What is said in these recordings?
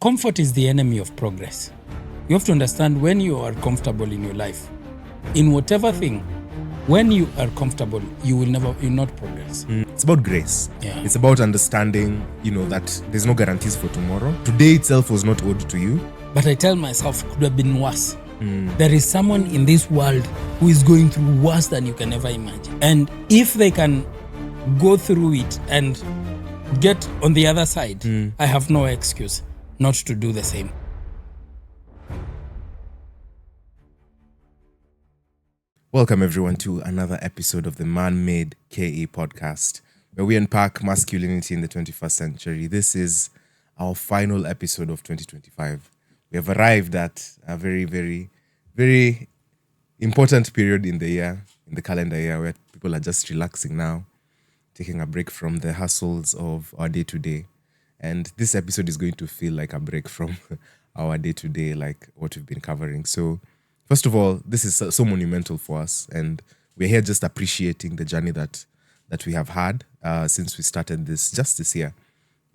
Comfort is the enemy of progress. You have to understand when you are comfortable in your life, in whatever thing, when you are comfortable, you will not progress. It's about grace. Yeah. It's about understanding, that there's no guarantees for tomorrow. Today itself was not owed to you. But I tell myself, it could have been worse. There is someone in this world who is going through worse than you can ever imagine. And if they can go through it and get on the other side, I have no excuse not to do the same. Welcome everyone to another episode of the Man-Made KE podcast, where we unpack masculinity in the 21st century. This is our final episode of 2025. We have arrived at a very, very, very important period in the year, in the calendar year, where people are just relaxing now, taking a break from the hustles of our day-to-day. And this episode is going to feel like a break from our day-to-day, like what we've been covering. So first of all, this is so monumental for us, and we're here just appreciating the journey that we have had since we started this year.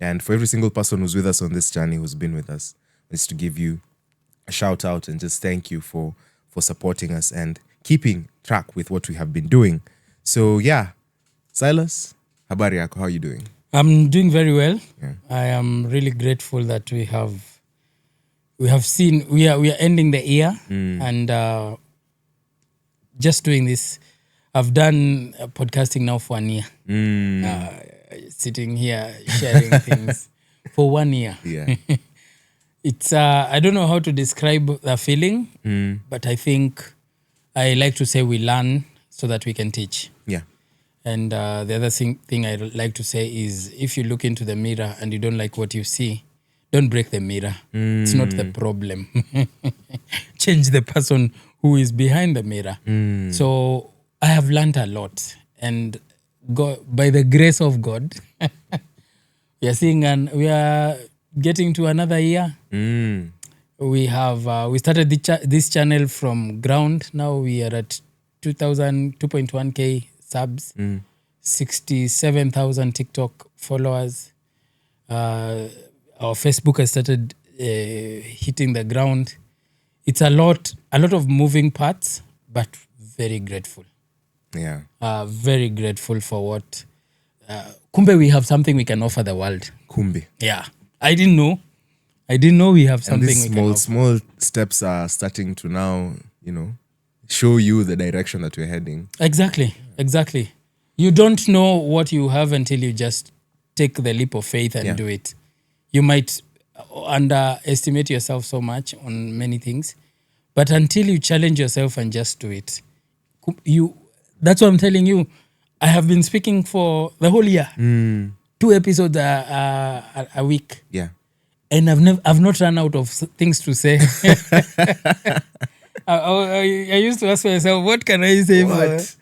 And for every single person who's with us on this journey, who's been with us, is to give you a shout out and just thank you for supporting us and keeping track with what we have been doing. So yeah, Silas, habari yako, how are you doing? I'm doing very well. Yeah. I am really grateful that we have seen we are ending the year and just doing this. I've done podcasting now for 1 year. Sitting here sharing things for 1 year. Yeah. It's I don't know how to describe the feeling, but I think I like to say we learn so that we can teach. Yeah. And the other thing I like to say is, if you look into the mirror and you don't like what you see, don't break the mirror. It's not the problem. Change the person who is behind the mirror. So I have learned a lot, and by the grace of God, we are seeing we are getting to another year. We have we started this channel from ground. Now we are at 2.1k subs, 67,000 TikTok followers. Our Facebook has started hitting the ground. It's a lot of moving parts, but very grateful. Yeah. Very grateful for what. Kumbe, we have something we can offer the world. Kumbe. Yeah. I didn't know we have something and these we can offer. small steps are starting to now, show you the direction that we're heading. Exactly. You don't know what you have until you just take the leap of faith and do it. You might underestimate yourself so much on many things, but until you challenge yourself and just do it, that's what I'm telling you. I have been speaking for the whole year, 2 episodes a week. Yeah. And I've not run out of things to say. I used to ask myself, what can I say? What?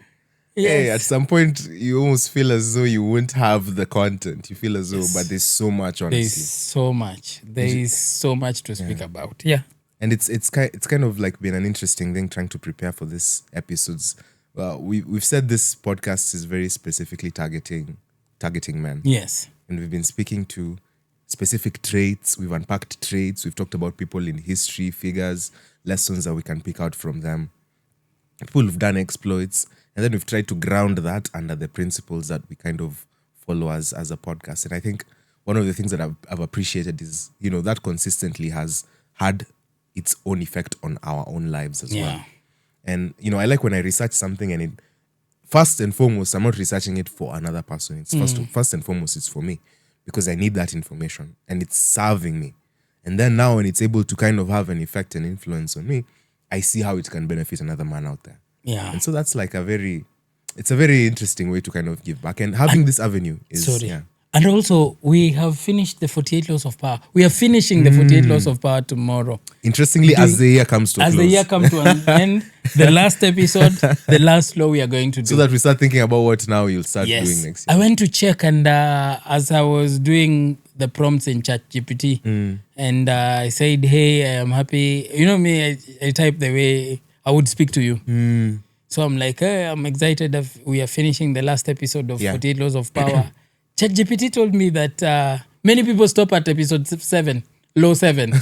Yes. Hey, at some point, you almost feel as though you won't have the content. You feel as though, but there's so much, honestly. There's so much. There is so much to speak about. Yeah. And it's kind of like been an interesting thing trying to prepare for these episodes. We've said this podcast is very specifically targeting men. Yes. And we've been speaking to specific traits. We've unpacked traits. We've talked about people in history, figures, lessons that we can pick out from them. People who've done exploits. And then we've tried to ground that under the principles that we kind of follow as a podcast. And I think one of the things that I've appreciated is, that consistently has had its own effect on our own lives as well. And, I like when I research something and first and foremost, I'm not researching it for another person. It's first and foremost, it's for me, because I need that information and it's serving me. And then now when it's able to kind of have an effect and influence on me, I see how it can benefit another man out there. Yeah. And so that's like it's a very interesting way to kind of give back. And having this avenue is... Yeah. And also, we have finished the 48 Laws of Power. We are finishing the 48 Laws of Power tomorrow. Interestingly, as the year comes to a close. As the year comes to an end, the last episode, the last law we are going to do. So that we start thinking about what now you'll start doing next year. I went to check, and as I was doing the prompts in ChatGPT, and I said, hey, I am happy. You know me, I type the way I would speak to you. So I'm like, hey, I'm excited that we are finishing the last episode of 48 Laws of Power. ChatGPT told me that many people stop at episode 7. low 7.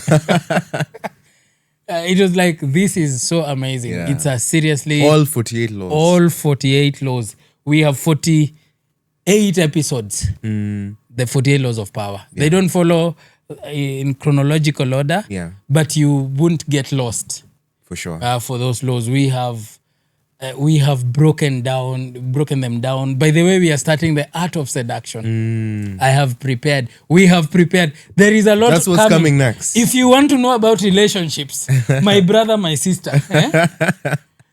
It was like, this is so amazing. Yeah. It's a seriously All 48 laws. all 48 laws. We have 48 episodes. The 48 laws of power. They don't follow in chronological order, Yeah. but you won't get lost For sure. for those laws. We have broken them down. By the way, we are starting the art of seduction. I have prepared. We have prepared. There is a lot. That's what's coming next. If you want to know about relationships, my brother, my sister,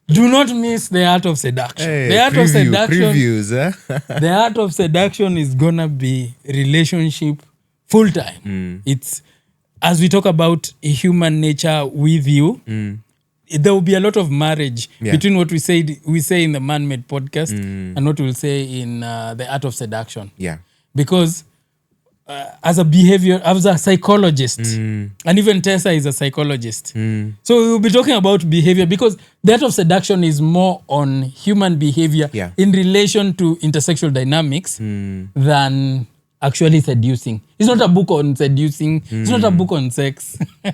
do not miss the art of seduction. Hey, The art of seduction. previews, The art of seduction is gonna be relationship full time. It's as we talk about human nature with you. There will be a lot of marriage between what we say in the Man-Made podcast and what we'll say in the art of seduction. Yeah. Because as a psychologist, and even Tessa is a psychologist. So we'll be talking about behavior because the art of seduction is more on human behavior in relation to intersexual dynamics than actually seducing. It's not a book on seducing. It's not a book on sex. I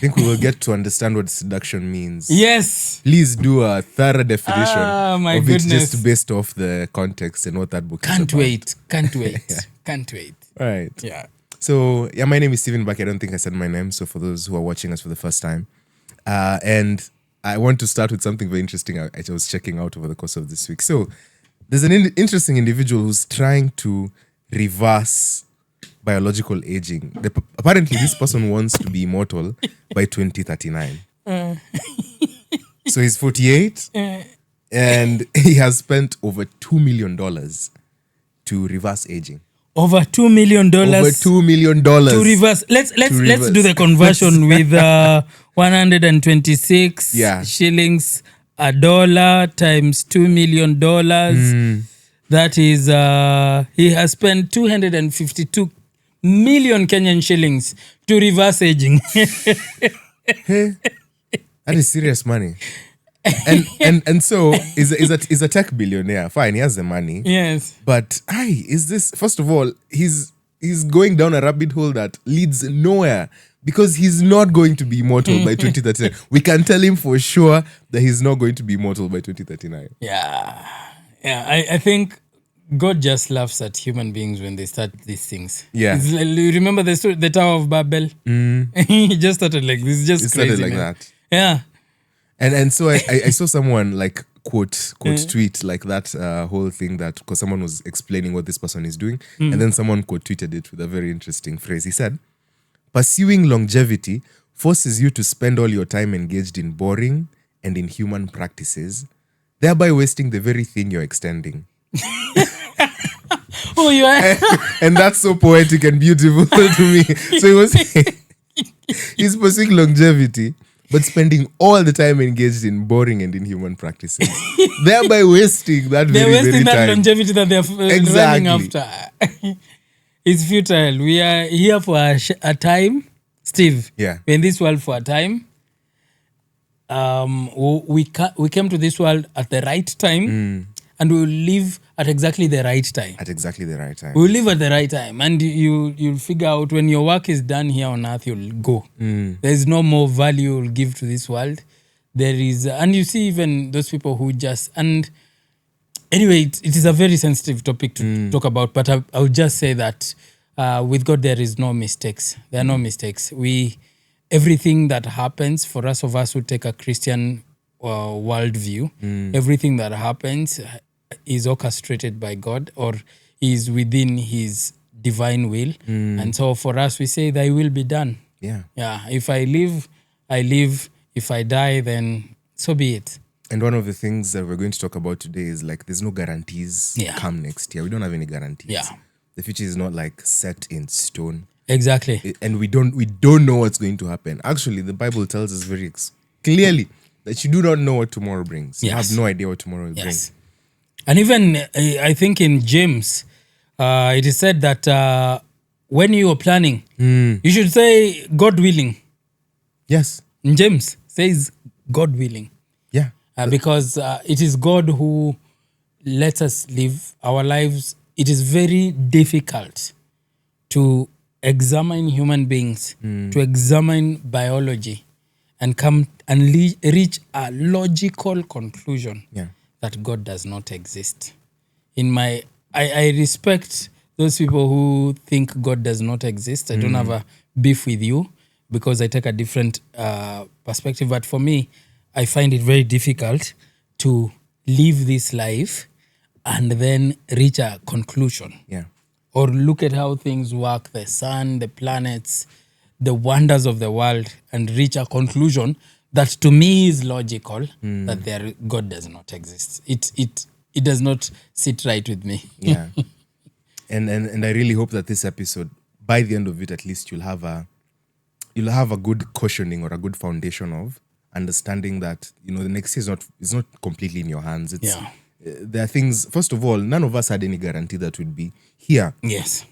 think we will get to understand what seduction means. Yes. Please do a thorough definition My of goodness. it just based off the context and what that book is Can't about. wait. Can't wait. Right. Yeah. So, yeah, my name is Stephen Buck. I don't think I said my name. So, for those who are watching us for the first time, and I want to start with something very interesting I was checking out over the course of this week. So, there's an interesting individual who's trying to reverse biological aging. Apparently, this person wants to be immortal by 2039. So, he's 48 and he has spent over $2 million to reverse aging. Over $2 million. Over $2 million To reverse. Let's do the conversion with 126 shillings a dollar times $2 million. That is he has spent 252 million Kenyan shillings to reverse aging. Hey, that is serious money. And so is a tech billionaire. Fine, he has the money. Yes. But is this, first of all, he's going down a rabbit hole that leads nowhere because he's not going to be immortal by 2039. We can tell him for sure that he's not going to be immortal by 2039. Yeah. I think God just laughs at human beings when they start these things. Yeah. You remember the story, the Tower of Babel? He just started like this. Just It started crazy, like man. that. Yeah. And so I saw someone like quote tweet like that whole thing that because someone was explaining what this person is doing and then someone quote tweeted it with a very interesting phrase. He said, "Pursuing longevity forces you to spend all your time engaged in boring and inhuman practices, thereby wasting the very thing you're extending." Oh, you are. And that's so poetic and beautiful to me. So he was saying he's pursuing longevity but spending all the time engaged in boring and inhuman practices, thereby wasting that They're very, wasting very that time. longevity that they're running after. It's futile. We are here for a time, Steve. Yeah. We're in this world for a time. We came to this world at the right time, and we will live at exactly the right time. At exactly the right time. We'll live at the right time, and you'll figure out when your work is done here on earth, you'll go. There's no more value you'll give to this world. There is, and you see even those people who just, and anyway, it is a very sensitive topic to talk about, but I would just say that with God, there is no mistakes. There are no mistakes. Everything that happens for us who take a Christian worldview, everything that happens is orchestrated by God or is within his divine will. And so for us, we say, thy will be done. Yeah. If I live, I live. If I die, then so be it. And one of the things that we're going to talk about today is like there's no guarantees come next year. We don't have any guarantees. Yeah. The future is not like set in stone. Exactly. And we don't know what's going to happen. Actually, the Bible tells us very clearly that you do not know what tomorrow brings. You have no idea what tomorrow will bring. And even I think in James, it is said that when you are planning, you should say God willing. Yes. In James says God willing. Yeah. Because it is God who lets us live our lives. It is very difficult to examine human beings, to examine biology, and come and reach a logical conclusion Yeah. that God does not exist. I respect those people who think God does not exist. I don't have a beef with you because I take a different perspective. But for me, I find it very difficult to live this life and then reach a conclusion. Yeah. Or look at how things work, the sun, the planets, the wonders of the world, and reach a conclusion that to me is logical, that God does not exist. It does not sit right with me. Yeah. and I really hope that this episode, by the end of it, at least you'll have a good cautioning or a good foundation of understanding that, the next year is not completely in your hands. It's there are things. First of all, none of us had any guarantee that we'd be here. Yes.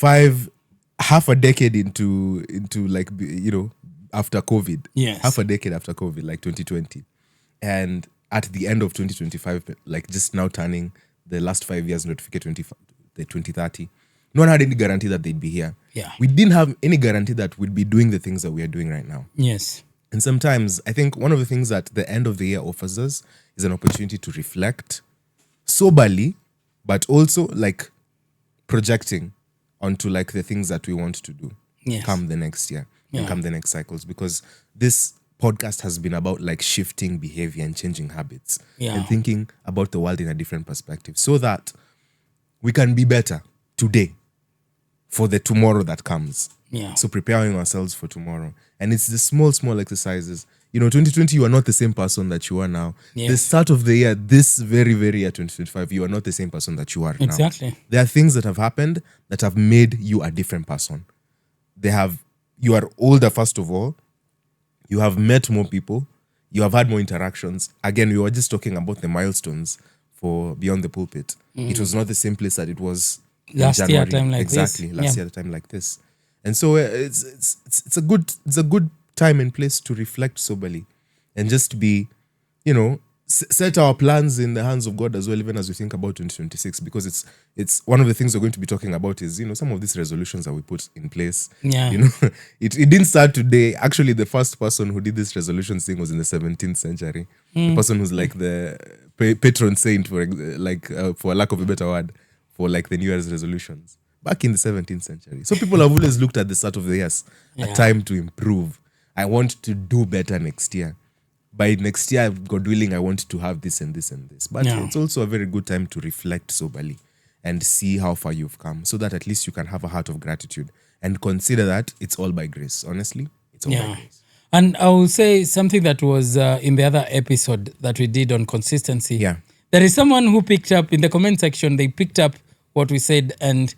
Half a decade into like, after COVID. Yes. Half a decade after COVID, like 2020, and at the end of 2025, like just now turning the last 5 years, notificate 2030. No one had any guarantee that they'd be here. Yeah. We didn't have any guarantee that we'd be doing the things that we are doing right now. Yes. And sometimes I think one of the things that the end of the year offers us is an opportunity to reflect soberly, but also like projecting onto like the things that we want to do come the next year and come the next cycles, because this podcast has been about like shifting behavior and changing habits and thinking about the world in a different perspective so that we can be better today for the tomorrow that comes. Yeah. So preparing ourselves for tomorrow. And it's the small exercises. 2020, you are not the same person that you are now. Yes. The start of the year, this very, very year 2025, you are not the same person that you are now. Exactly. There are things that have happened that have made you a different person. You are older, first of all. You have met more people. You have had more interactions. Again, we were just talking about the milestones for Beyond the Pulpit. It was not the same place that it was Last in year, January. time like exactly, this. last year, at a time like this. And so it's a good time and place to reflect soberly and just be, set our plans in the hands of God as well, even as we think about 2026, because it's one of the things we're going to be talking about is, some of these resolutions that we put in place. Yeah. It didn't start today. Actually, the first person who did this resolutions thing was in the 17th century. The person who's like the patron saint, for lack of a better word, for like the New Year's resolutions back in the 17th century. So people have always looked at the start of the year a time to improve. I want to do better next year. By next year, God willing, I want to have this and this and this. But it's also a very good time to reflect soberly and see how far you've come, so that at least you can have a heart of gratitude and consider that it's all by grace. Honestly, it's all by grace. And I will say something that was in the other episode that we did on consistency. Yeah. There is someone who picked up in the comment section, they picked up what we said, and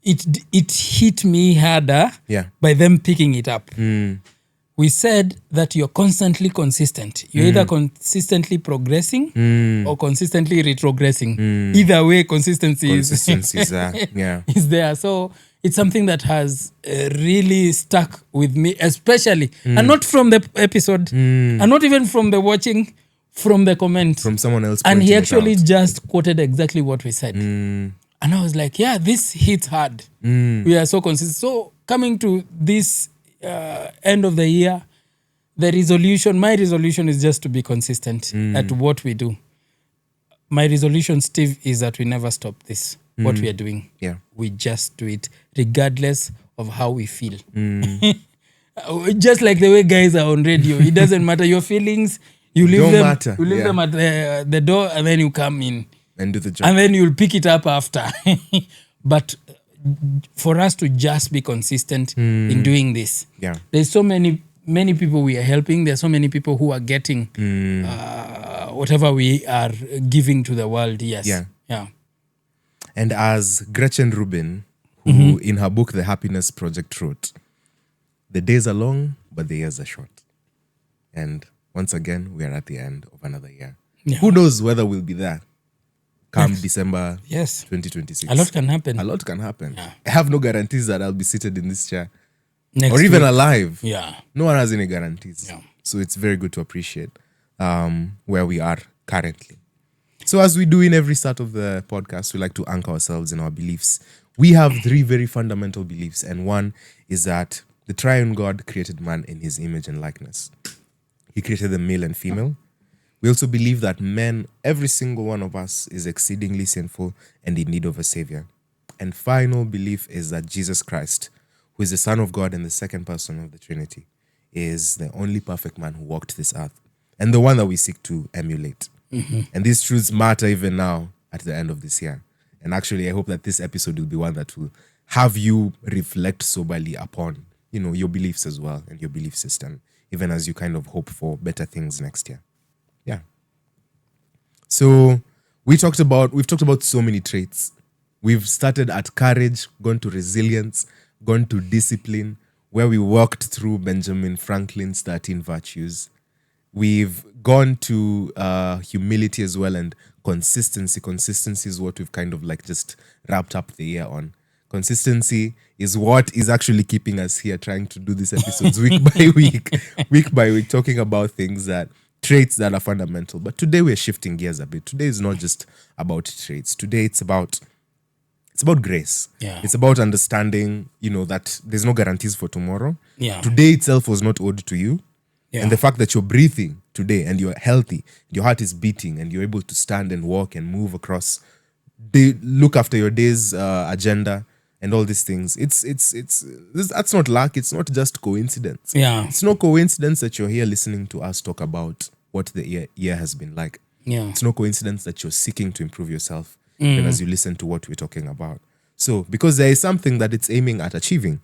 it hit me harder by them picking it up. We said that you're constantly consistent. You're either consistently progressing or consistently retrogressing. Either way, consistency is there. So it's something that has really stuck with me, especially, and not from the episode, and not even from the watching, from the comment. From someone else. And he actually just quoted exactly what we said. And I was like, this hits hard. We are so consistent. So coming to this end of the year, my resolution is just to be consistent at what we do. My resolution, Steve, is that we never stop this, what we are doing. Yeah. We just do it regardless of how we feel. Just like the way guys are on radio. It doesn't matter your feelings. You leave them at the door, and then you come in. And do the job. And then you'll pick it up after. But for us to just be consistent in doing this, there's so many people we are helping. There's so many people who are getting whatever we are giving to the world. Yes. Yeah. And as Gretchen Rubin, who in her book The Happiness Project wrote, the days are long, but the years are short. And once again, we are at the end of another year. Yeah. Who knows whether we'll be there come December 2026. A lot can happen. Yeah. I have no guarantees that I'll be seated in this chair or even alive. Yeah. No one has any guarantees. Yeah. So it's very good to appreciate where we are currently. So as we do in every start of the podcast, we like to anchor ourselves in our beliefs. We have three very fundamental beliefs, and one is that the triune God created man in his image and likeness. He created them male and female. We also believe that men, every single one of us, is exceedingly sinful and in need of a savior. And final belief is that Jesus Christ, who is the Son of God and the second person of the Trinity, is the only perfect man who walked this earth and the one that we seek to emulate. And these truths matter even now at the end of this year. And actually, I hope that this episode will be one that will have you reflect soberly upon, your beliefs as well and your belief system, even as you kind of hope for better things next year. Yeah. So we've talked about so many traits. We've started at courage, gone to resilience, gone to discipline, where we walked through Benjamin Franklin's 13 virtues. We've gone to humility as well, and consistency. Consistency is what we've kind of like just wrapped up the year on. Consistency is what is actually keeping us here, trying to do these episodes week by week, talking about traits that are fundamental. But today we're shifting gears a bit. Today is not just about traits. Today it's about grace. Yeah. It's about understanding, that there's no guarantees for tomorrow. Yeah. Today itself was not owed to you. Yeah. And the fact that you're breathing today and you're healthy, your heart is beating and you're able to stand and walk and move across, look after your day's agenda and all these things. That's not luck. It's not just coincidence. Yeah. It's no coincidence that you're here listening to us talk about what the year has been like. Yeah. It's no coincidence that you're seeking to improve yourself even as you listen to what we're talking about. So, because there is something that it's aiming at achieving,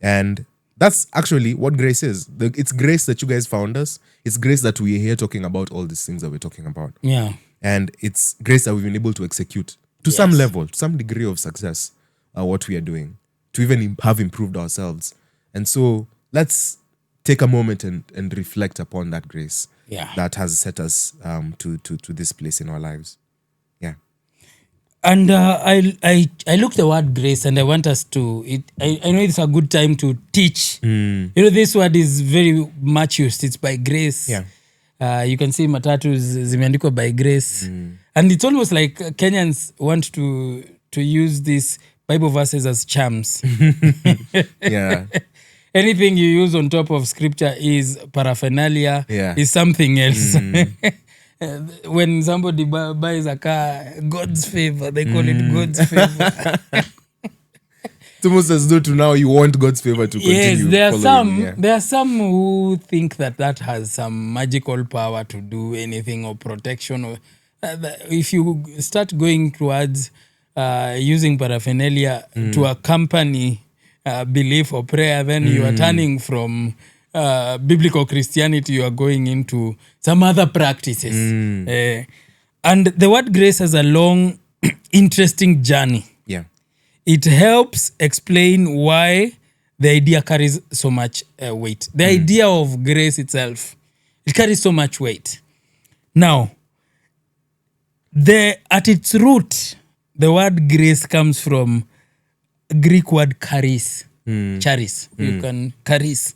and that's actually what grace is. It's grace that you guys found us. It's grace that we're here talking about all these things that we're talking about. Yeah. And it's grace that we've been able to execute to some level, to some degree of success, what we are doing, to even have improved ourselves. And so let's take a moment and reflect upon that grace that has set us to this place in our lives. Yeah. And I look the word grace, and I want us to. I know it's a good time to teach. This word is very much used. It's by grace. Yeah. You can see matatus zimeandikwa by grace, and it's almost like Kenyans want to use these Bible verses as charms. Yeah. Anything you use on top of scripture is paraphernalia. Yeah. Is something else. When somebody buys a car, God's favor, they call it God's favor. It's almost as though to now you want God's favor to continue. Yes, there are some who think that has some magical power to do anything, or protection. Or if you start going towards using paraphernalia to accompany belief or prayer, then you are turning from biblical Christianity, you are going into some other practices. And the word grace has a long, interesting journey. Yeah. It helps explain why the idea carries so much weight. The idea of grace itself, it carries so much weight. Now, at its root, the word grace comes from Greek word charis. Charis. You can charis.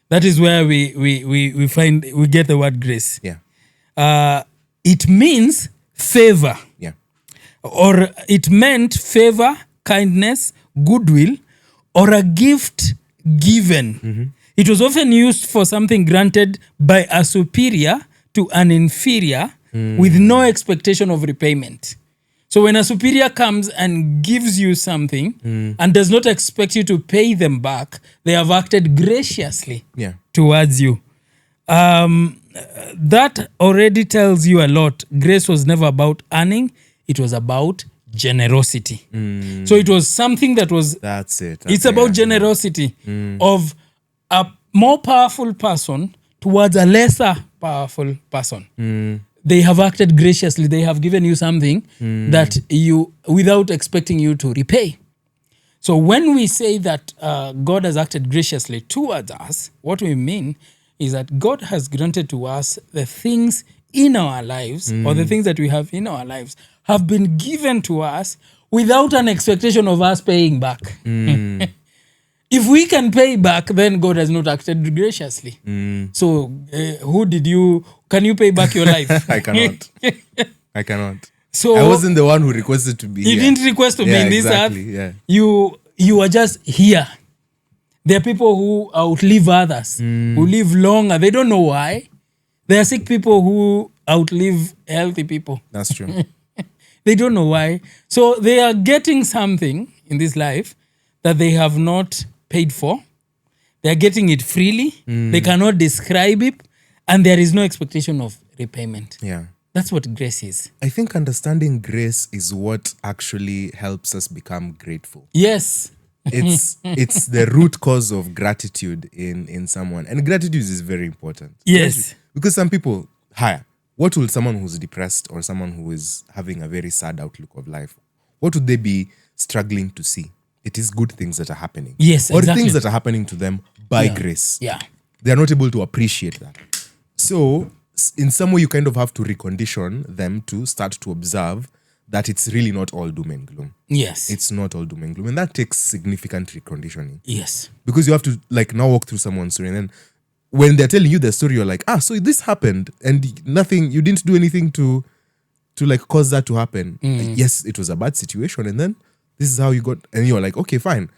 That is where we get the word grace. Yeah. It means favor. Yeah. Or it meant favor, kindness, goodwill, or a gift given. It was often used for something granted by a superior to an inferior with no expectation of repayment. So when a superior comes and gives you something and does not expect you to pay them back, they have acted graciously towards you. That already tells you a lot. Grace was never about earning. It was about generosity. So it was something that was... That's it. It's about generosity of a more powerful person towards a lesser powerful person. They have acted graciously. They have given you something that you, without expecting you to repay. So when we say that God has acted graciously towards us, what we mean is that God has granted to us the things in our lives, or the things that we have in our lives, have been given to us without an expectation of us paying back. If we can pay back, then God has not acted graciously. So can you pay back your life? I cannot. So I wasn't the one who requested to be you here. didn't request to be in this exactly, earth. Yeah. You are just here. There are people who outlive others, who live longer. They don't know why. There are sick people who outlive healthy people. That's true. They don't know why. So they are getting something in this life that they have not paid for. They are getting it freely. They cannot describe it. And there is no expectation of repayment. Yeah. That's what grace is. I think understanding grace is what actually helps us become grateful. Yes. It's the root cause of gratitude in someone. And gratitude is very important. Yes. Because some people, what will someone who's depressed or someone who is having a very sad outlook of life, what would they be struggling to see? It is good things that are happening. Yes, or exactly. things that are happening to them by grace. Yeah. They are not able to appreciate that. So in some way, you kind of have to recondition them to start to observe that it's really not all doom and gloom. Yes. It's not all doom and gloom. And that takes significant reconditioning. Yes. Because you have to now walk through someone's story. And then when they're telling you the story, you're like, so this happened and you didn't do anything to cause that to happen. Yes, it was a bad situation. And then this is how you got, and you're like, okay, fine.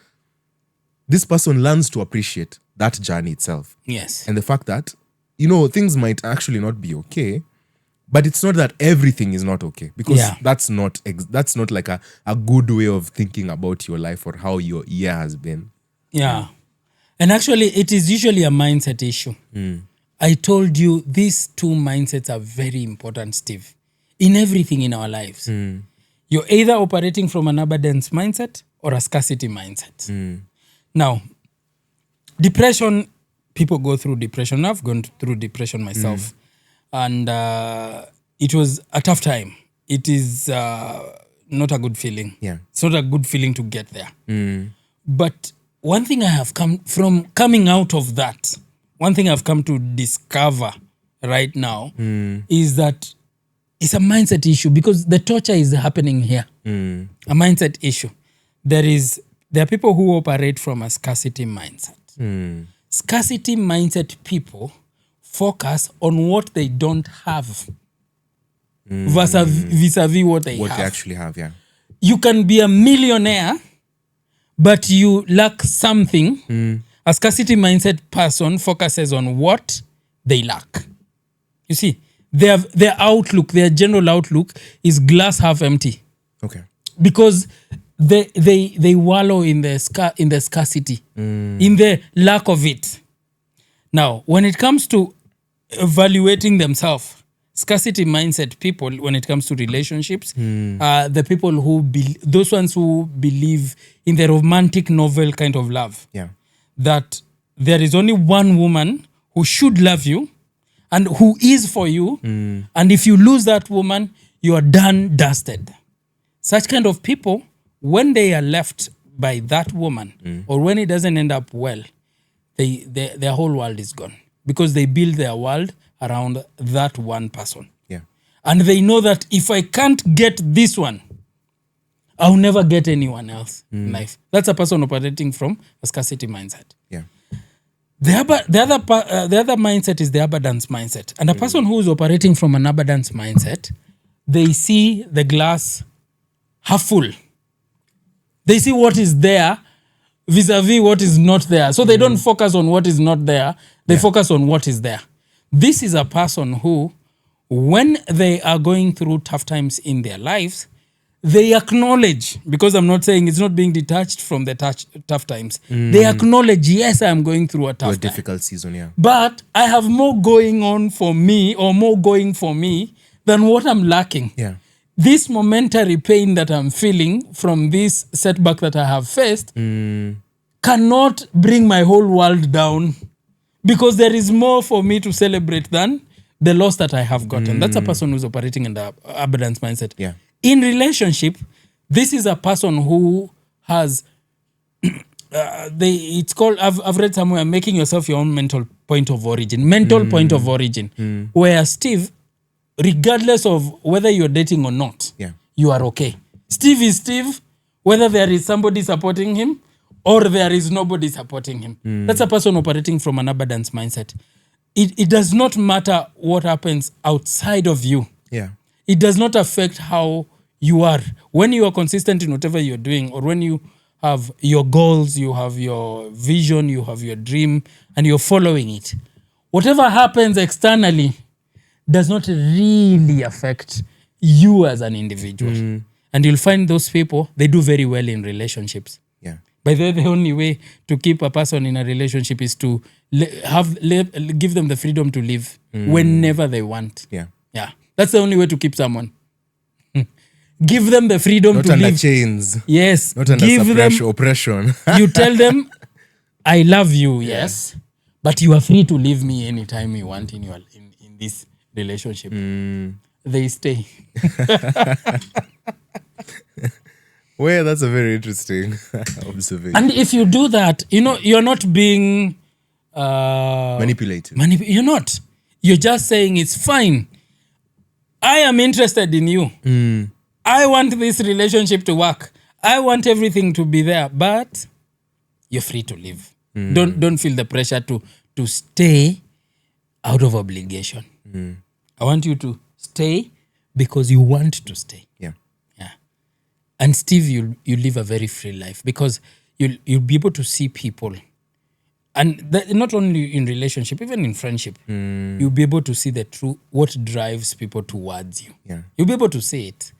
This person learns to appreciate that journey itself. Yes. And the fact that, things might actually not be okay, but it's not that everything is not okay, because that's not like a good way of thinking about your life or how your year has been. Yeah. And actually, it is usually a mindset issue. I told you these two mindsets are very important, Steve, in everything in our lives. You're either operating from an abundance mindset or a scarcity mindset. Now, depression, people go through depression. I've gone through depression myself. And it was a tough time. It is not a good feeling. Yeah. It's not a good feeling to get there. But one thing I have coming out of that, one thing I've come to discover right now is that it's a mindset issue, because the torture is happening here. A mindset issue. There are people who operate from a scarcity mindset. Scarcity mindset people focus on what they don't have vis-a-vis what they have. What they actually have, yeah. You can be a millionaire, but you lack something. A scarcity mindset person focuses on what they lack. You see, their outlook, their general outlook is glass half empty. Okay. Because they wallow in the scarcity, in the lack of it. Now, when it comes to evaluating themselves, scarcity mindset people, when it comes to relationships, the people those ones who believe in the romantic novel kind of love. Yeah. That there is only one woman who should love you and who is for you. And if you lose that woman, you are done, dusted. Such kind of people, when they are left by that woman, or when it doesn't end up well, their whole world is gone, because they build their world around that one person. Yeah. And they know that if I can't get this one, I'll never get anyone else in life. That's a person operating from a scarcity mindset. Yeah. The other mindset is the abundance mindset. And a person who is operating from an abundance mindset, they see the glass half full. They see what is there vis-a-vis what is not there. So they don't focus on what is not there. They focus on what is there. This is a person who, when they are going through tough times in their lives, they acknowledge, because I'm not saying it's not being detached from the tough times. They acknowledge, yes, I'm going through a tough time. Difficult season, yeah. But I have more going on for me, or more going for me, than what I'm lacking. Yeah. This momentary pain that I'm feeling from this setback that I have faced cannot bring my whole world down, because there is more for me to celebrate than the loss that I have gotten. That's a person who's operating in the abundance mindset. Yeah. In relationship, this is a person who has, it's called, I've read somewhere, making yourself your own mental point of origin. Point of origin. Where Steve, regardless of whether you're dating or not, you are okay. Steve is Steve, whether there is somebody supporting him or there is nobody supporting him. That's a person operating from an abundance mindset. It does not matter what happens outside of you. Yeah. it does not affect how you are. When you are consistent in whatever you're doing, or when you have your goals, you have your vision, you have your dream, and you're following it, whatever happens externally does not really affect you as an individual. And you'll find those people, they do very well in relationships. Yeah. By the way, the only way to keep a person in a relationship is to give them the freedom to live whenever they want. Yeah. Yeah. That's the only way to keep someone. Give them the freedom Not to under live. chains. Yes. Not under Give them, oppression. you tell them, I love you, yes, but you are free to leave me anytime you want in this relationship. They stay. Well, that's a very interesting observation. And if you do that, you're not being Manipulated. You're not. You're just saying it's fine. I am interested in you. I want this relationship to work. I want everything to be there, but you're free to leave. Don't feel the pressure to stay out of obligation. I want you to stay because you want to stay. Yeah. Yeah. And Steve, you live a very free life because you'll be able to see people. And not only in relationship, even in friendship, you'll be able to see the true, what drives people towards you. Yeah. You'll be able to see it.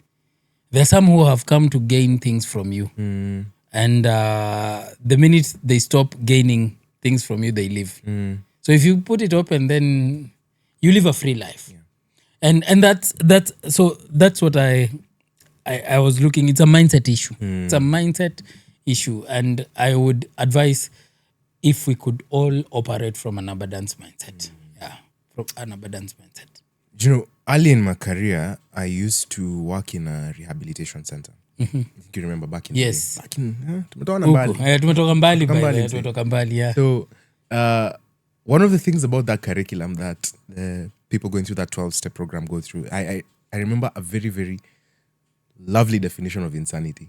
There are some who have come to gain things from you. And the minute they stop gaining things from you, they leave. So if you put it open, then you live a free life. Yeah. And that's what I was looking. It's a mindset issue. It's a mindset issue. And I would advise if we could all operate from an abundance mindset. Yeah, from an abundance mindset. Do you know, early in my career, I used to work in a rehabilitation center. I think you remember back in Yes. the day. Back in, tumetoka mbali. Tumetoka mbali, by the way, mbali, tumetoka mbali, yeah. So, one of the things about that curriculum that people going through that 12-step program go through, I remember a very, very lovely definition of insanity,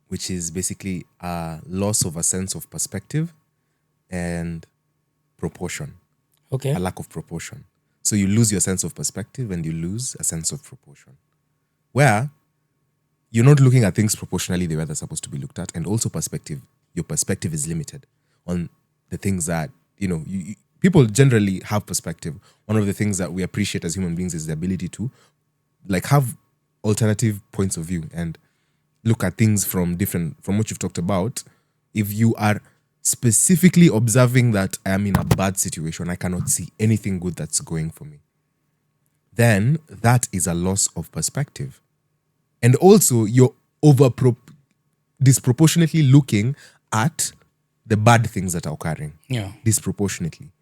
which is basically a loss of a sense of perspective and proportion, Okay. a lack of proportion. So you lose your sense of perspective and you lose a sense of proportion, where you're not looking at things proportionally the way they're supposed to be looked at, and also perspective. Your perspective is limited on the things that, people generally have perspective. One of the things that we appreciate as human beings is the ability to have alternative points of view and look at things from what you've talked about. If you are specifically observing that I am in a bad situation, I cannot see anything good that's going for me, then that is a loss of perspective. And also you're disproportionately looking at the bad things that are occurring. Yeah. Disproportionately.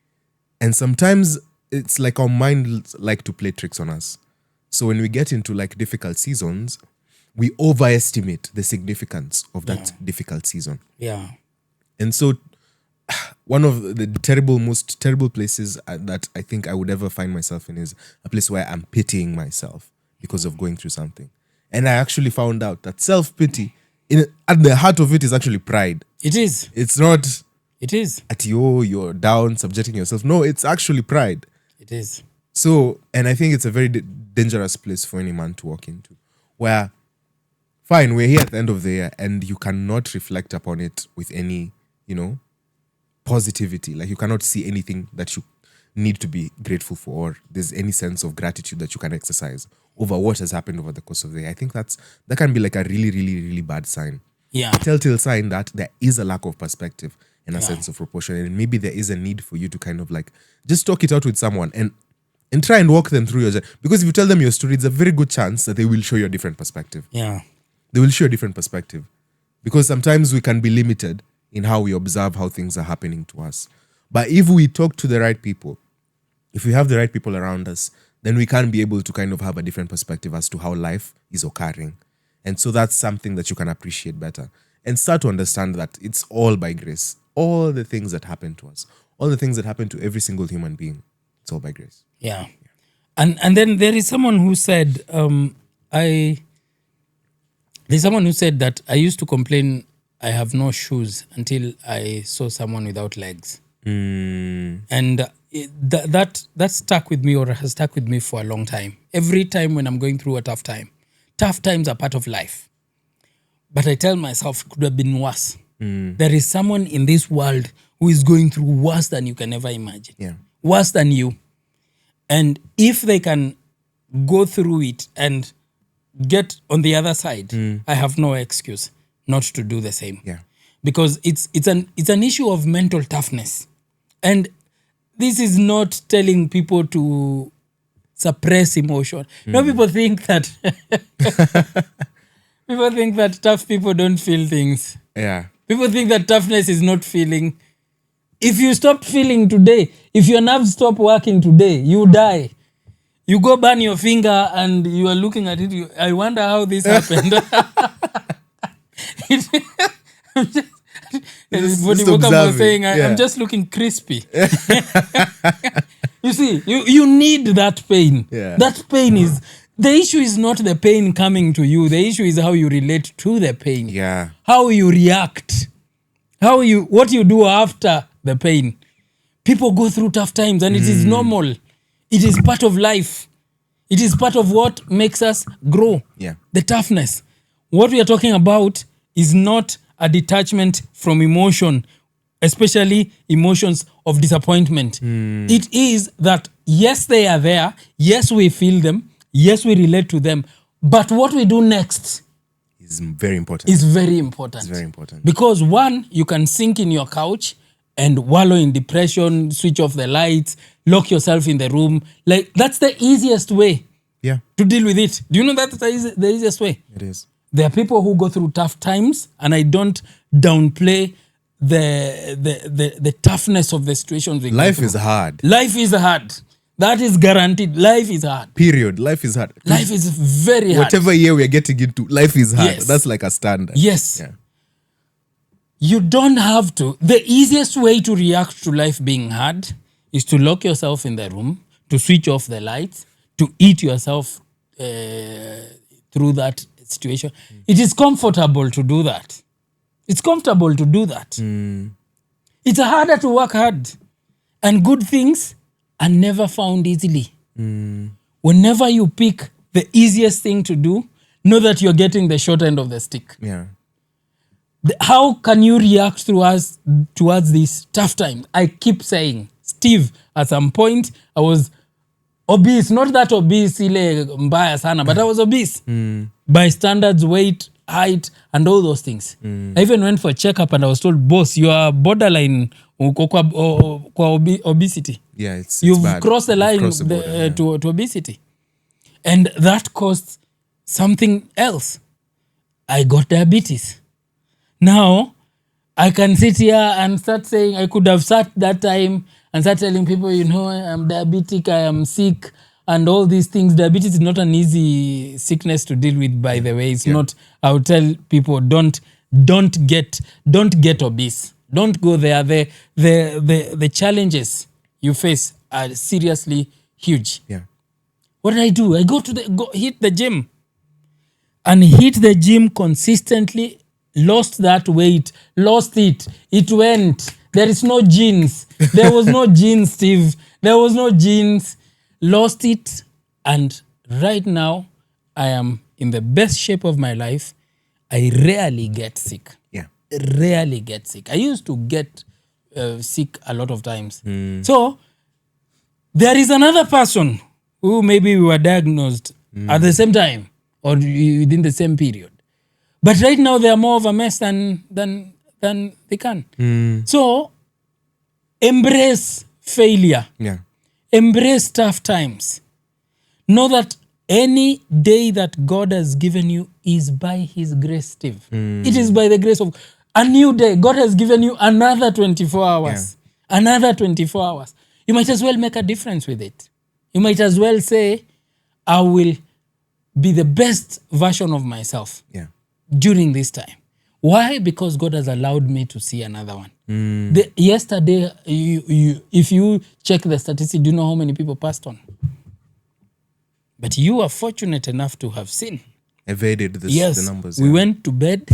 And sometimes it's like our mind like to play tricks on us. So when we get into difficult seasons, we overestimate the significance of that difficult season. Yeah. And so one of the most terrible places that I think I would ever find myself in is a place where I'm pitying myself because of going through something. And I actually found out that self-pity, at the heart of it, is actually pride. It is. It's not It is. at you're down, subjecting yourself. No, it's actually pride. It is. So, and I think it's a very dangerous place for any man to walk into, where, fine, we're here at the end of the year and you cannot reflect upon it with any, positivity. Like you cannot see anything that you need to be grateful for, or there's any sense of gratitude that you can exercise over what has happened over the course of the year. I think that can be a really, really, really bad sign. Yeah. A telltale sign that there is a lack of perspective and a sense of proportion. And maybe there is a need for you to kind of just talk it out with someone and try and walk them through your journey. Because if you tell them your story, it's a very good chance that they will show you a different perspective. Yeah. They will show a different perspective. Because sometimes we can be limited in how we observe how things are happening to us. But if we talk to the right people, if we have the right people around us, then we can be able to kind of have a different perspective as to how life is occurring. And so that's something that you can appreciate better and start to understand that it's all by grace. All the things that happen to us, all the things that happen to every single human being, it's all by grace. Yeah. And then there is someone who said, there's someone who said that I used to complain I have no shoes until I saw someone without legs. And that stuck with me or has stuck with me for a long time. Every time when I'm going through a tough times are part of life. But I tell myself it could have been worse. There is someone in this world who is going through worse than you can ever imagine. Yeah. Worse than you. And if they can go through it and get on the other side, I have no excuse not to do the same. Yeah. Because it's an issue of mental toughness. And this is not telling people to suppress emotion. No, people think that tough people don't feel things. Yeah. People think that toughness is not feeling. If you stop feeling today, if your nerves stop working today, you die. You go burn your finger and you are looking at it. I wonder how this happened. Body was saying, I'm just looking crispy. You see, you need that pain. Yeah. That pain is, the issue is not the pain coming to you. The issue is how you relate to the pain. Yeah. How you react. What you do after the pain. People go through tough times and it is normal. It is part of life. It is part of what makes us grow. Yeah. The toughness. What we are talking about is not a detachment from emotion, especially emotions of disappointment. It is that, yes, they are there. Yes, we feel them. Yes, we relate to them. But what we do next is very important. It's very important. Because one, you can sink in your couch and wallow in depression, switch off the lights, lock yourself in the room. Like, that's the easiest way to deal with it. Do you know that's the easiest way? It is. There are people who go through tough times, and I don't downplay the toughness of the situations we go Life through. is hard. Life is hard. That is guaranteed. Life is hard. Period. Life is hard. Life is very hard. Whatever year we are getting into, life is hard. Yes. That's like a standard. Yes. Yeah. You don't have to. The easiest way to react to life being hard is to lock yourself in the room, to switch off the lights, to eat yourself through that situation. It is comfortable to do that. It's comfortable to do that. It's harder to work hard. And good things are never found easily. Whenever you pick the easiest thing to do, know that you're getting the short end of the stick. Yeah. How can you react towards these tough times? I keep saying, Steve, at some point, I was obese. Not that obese, ile mbaya sana, but I was obese. By standards, weight, height, and all those things. I even went for a checkup and I was told, boss, you are borderline obesity. Yeah, You've bad. crossed the line border, to obesity. And that caused something else. I got diabetes. Now, I can sit here and start saying, I could have sat that time and start telling people, I'm diabetic, I am sick, and all these things. Diabetes is not an easy sickness to deal with, by the way. It's not. I would tell people, don't get obese. Don't go there. The challenges you face are seriously huge. Yeah. What did I do? I go hit the gym. And hit the gym consistently, lost that weight, lost it. It went. There is no genes. There was no genes, Steve. There was no genes. Lost it. And right now, I am in the best shape of my life. I rarely get sick. Yeah. Rarely get sick. I used to get sick a lot of times. So, there is another person who maybe we were diagnosed at the same time or within the same period. But right now, they are more of a mess than they can. So, embrace failure. Yeah. Embrace tough times. Know that any day that God has given you is by His grace, Steve. It is by the grace of a new day. God has given you another 24 hours. Yeah. Another 24 hours. You might as well make a difference with it. You might as well say, I will be the best version of myself during this time. Why? Because God has allowed me to see another one. Yesterday, if you check the statistics, do you know how many people passed on? But you are fortunate enough to have seen. Evaded the numbers. We went to bed.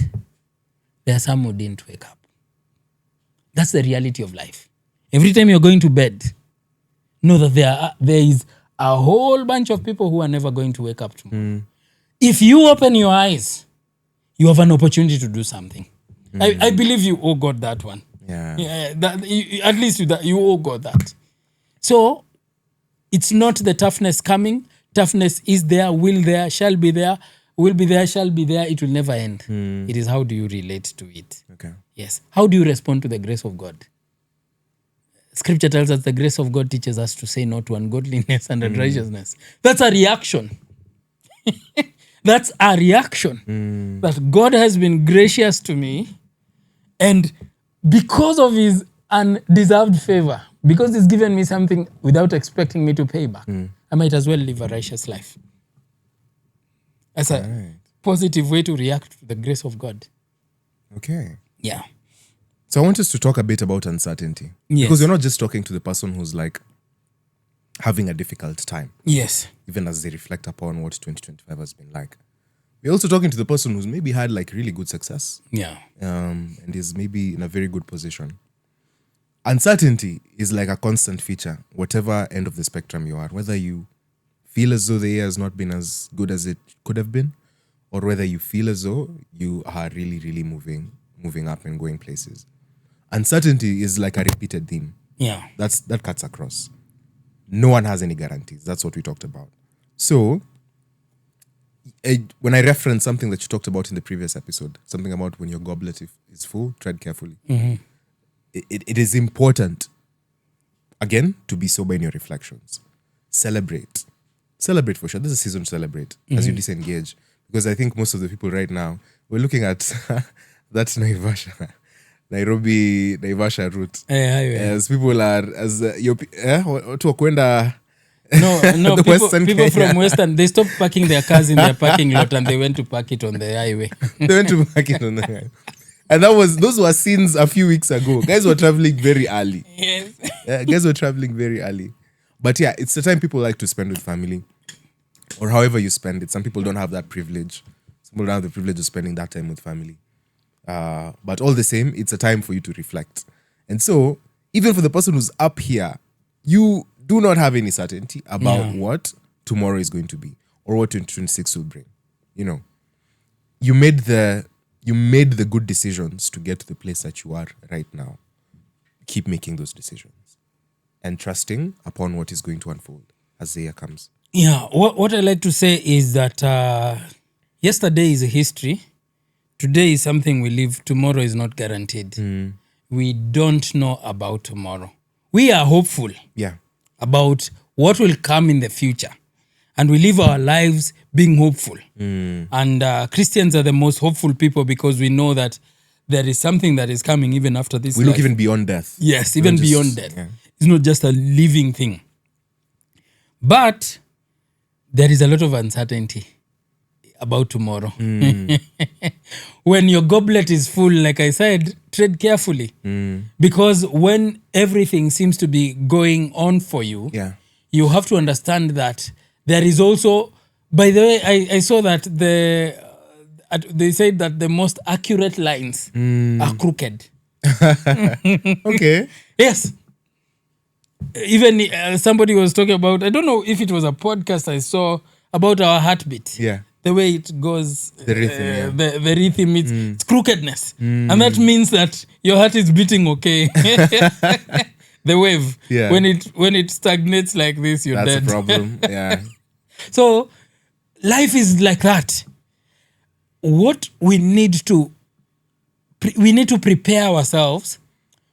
There are some who didn't wake up. That's the reality of life. Every time you're going to bed, know that there is a whole bunch of people who are never going to wake up tomorrow. If you open your eyes, you have an opportunity to do something. I believe you owe God that one. Yeah. At least you owe God that. So it's not the toughness coming. Toughness is there, will there, shall be there, will be there, shall be there. It will never end. It is how do you relate to it. Okay. Yes. How do you respond to the grace of God? Scripture tells us the grace of God teaches us to say no to ungodliness and unrighteousness. That's a reaction. That's a reaction. That God has been gracious to me, and because of his undeserved favor, because he's given me something without expecting me to pay back, I might as well live a righteous life. That's a positive way to react to the grace of God. Okay. Yeah. So I want us to talk a bit about uncertainty. Yes. Because you're not just talking to the person who's like having a difficult time, Yes. even as they reflect upon what 2025 has been like. We're also talking to the person who's maybe had like really good success, Yeah. and is maybe in a very good position. Uncertainty is like a constant feature, whatever end of the spectrum you are, whether you feel as though the year has not been as good as it could have been, or whether you feel as though you are really, really moving up and going places. Uncertainty is like a repeated theme. Yeah. That cuts across. No one has any guarantees. That's what we talked about. So, when I reference something that you talked about in the previous episode, something about when your goblet is full, tread carefully. It is important, again, to be sober in your reflections. Celebrate for sure. This is a season to celebrate as you disengage. Because I think most of the people right now, we're looking at that Naivasha route. As people are, watu wa kwenda No, people Kenya. from Western, they stopped parking their cars in their parking lot and they went to park it on the highway. They went to park it on the highway. And those were scenes a few weeks ago. Guys were traveling very early. Yes. Guys were traveling very early. But yeah, it's the time people like to spend with family, or however you spend it. Some people don't have that privilege. Some people don't have the privilege of spending that time with family. But all the same, it's a time for you to reflect. And so, even for the person who's up here, you do not have any certainty about what tomorrow is going to be or what 2026 will bring. You know, you made the good decisions to get to the place that you are right now. Keep making those decisions and trusting upon what is going to unfold as the year comes. Yeah, what I like to say is that yesterday is a history. Today is something we live. Tomorrow is not guaranteed. We don't know about tomorrow. We are hopeful about what will come in the future. And we live our lives being hopeful. And Christians are the most hopeful people because we know that there is something that is coming even after this We life. look even beyond death. Yes, even beyond death. Yeah. It's not just a living thing. But there is a lot of uncertainty about tomorrow. When your goblet is full, like I said, tread carefully. Because when everything seems to be going on for you, you have to understand that there is also, by the way, I saw that they said that the most accurate lines are crooked. Okay. Yes. Even somebody was talking about, I don't know if it was a podcast I saw about our heartbeat. Yeah. The way it goes, The rhythm, the rhythm, it's crookedness. And that means that your heart is beating okay. The wave. Yeah. When it stagnates like this, you're dead. That's a problem. Yeah. So life is like that. What we need to prepare ourselves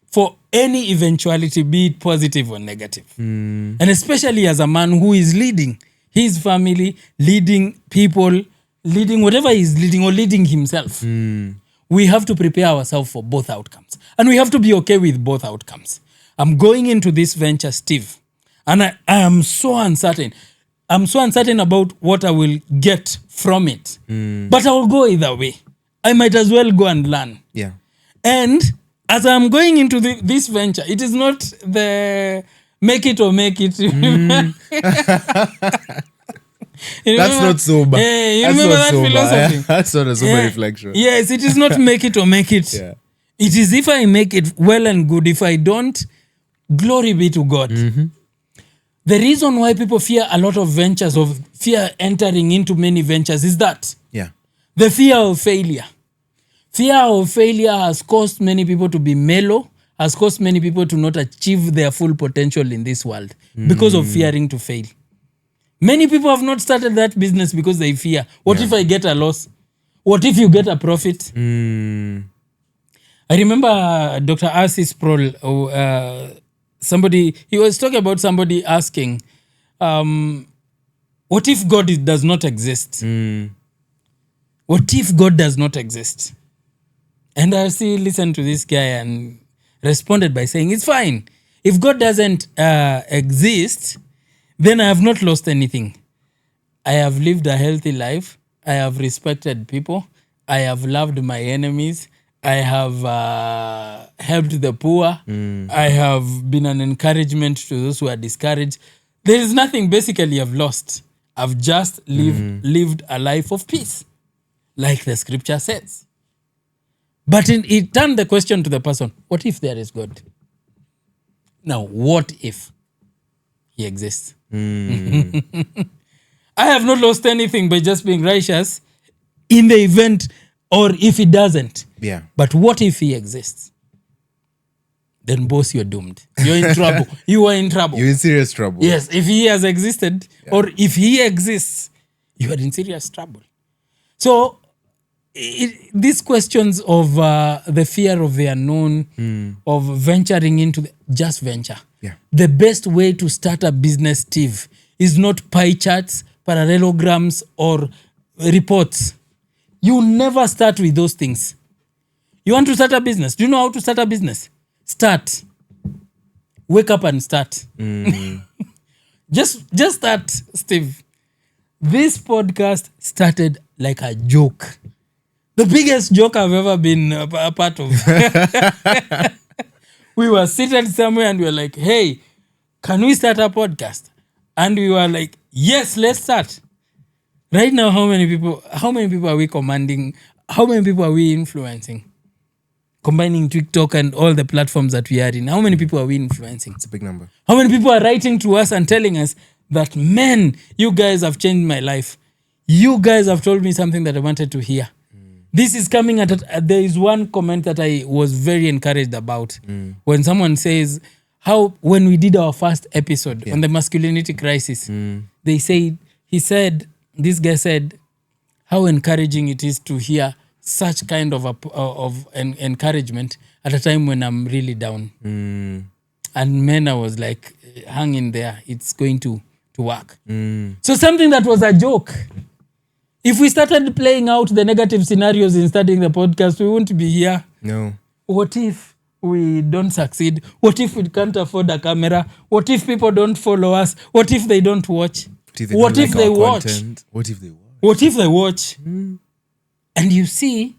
for any eventuality, be it positive or negative. And especially as a man who is leading his family, leading people, leading whatever he's leading or leading himself. We have to prepare ourselves for both outcomes. And we have to be okay with both outcomes. I'm going into this venture, Steve, and I am so uncertain. I'm so uncertain about what I will get from it. But I will go either way. I might as well go and learn. Yeah. And as I'm going into this venture, it is not the make it or make it. That's not sober. You That's remember not that sober. philosophy? That's not a sober reflection. Yes, it is not make it or make it. Yeah. It is if I make it well and good. If I don't, glory be to God. The reason why people fear a lot of ventures, of fear entering into many ventures, is that Yeah. the fear of failure. Fear of failure has caused many people to be mellow, has caused many people to not achieve their full potential in this world because of fearing to fail. Many people have not started that business because they fear. What if I get a loss? What if you get a profit? I remember Dr. R.C. Sproul, he was talking about somebody asking, what if God does not exist? What if God does not exist? And R.C. listened to this guy and responded by saying, it's fine. If God doesn't exist, then I have not lost anything. I have lived a healthy life. I have respected people. I have loved my enemies. I have helped the poor. I have been an encouragement to those who are discouraged. There is nothing basically I've lost. I've just lived a life of peace, like the scripture says. But it turned the question to the person, what if there is God? Now, what if he exists? I have not lost anything by just being righteous in the event, or if he doesn't. Yeah. But what if he exists? Then boss, you're doomed. You're in trouble. You are in trouble. You're in serious trouble. Yes, if he has existed, or if he exists, you are in serious trouble. So these questions of the fear of the unknown, of venturing into just venture. Yeah. The best way to start a business, Steve, is not pie charts, parallelograms, or reports. You never start with those things. You want to start a business? Do you know how to start a business? Start. Wake up and start. Just start, Steve. This podcast started like a joke. The biggest joke I've ever been a part of. We were seated somewhere and we were like, hey, can we start a podcast? And we were like, yes, let's start. Right now, how many people are we commanding? How many people are we influencing? Combining TikTok and all the platforms that we are in, how many people are we influencing? It's a big number. How many people are writing to us and telling us that, man, you guys have changed my life. You guys have told me something that I wanted to hear. This is coming there is one comment that I was very encouraged about. When someone says, when we did our first episode on the masculinity crisis, this guy said, how encouraging it is to hear such kind of encouragement at a time when I'm really down. And man, I was like, hang in there. It's going to work. So something that was a joke. If we started playing out the negative scenarios in starting the podcast, we wouldn't be here. No. What if we don't succeed? What if we can't afford a camera? What if people don't follow us? What if they don't watch? What if they watch? What if they watch? What if they watch? And you see,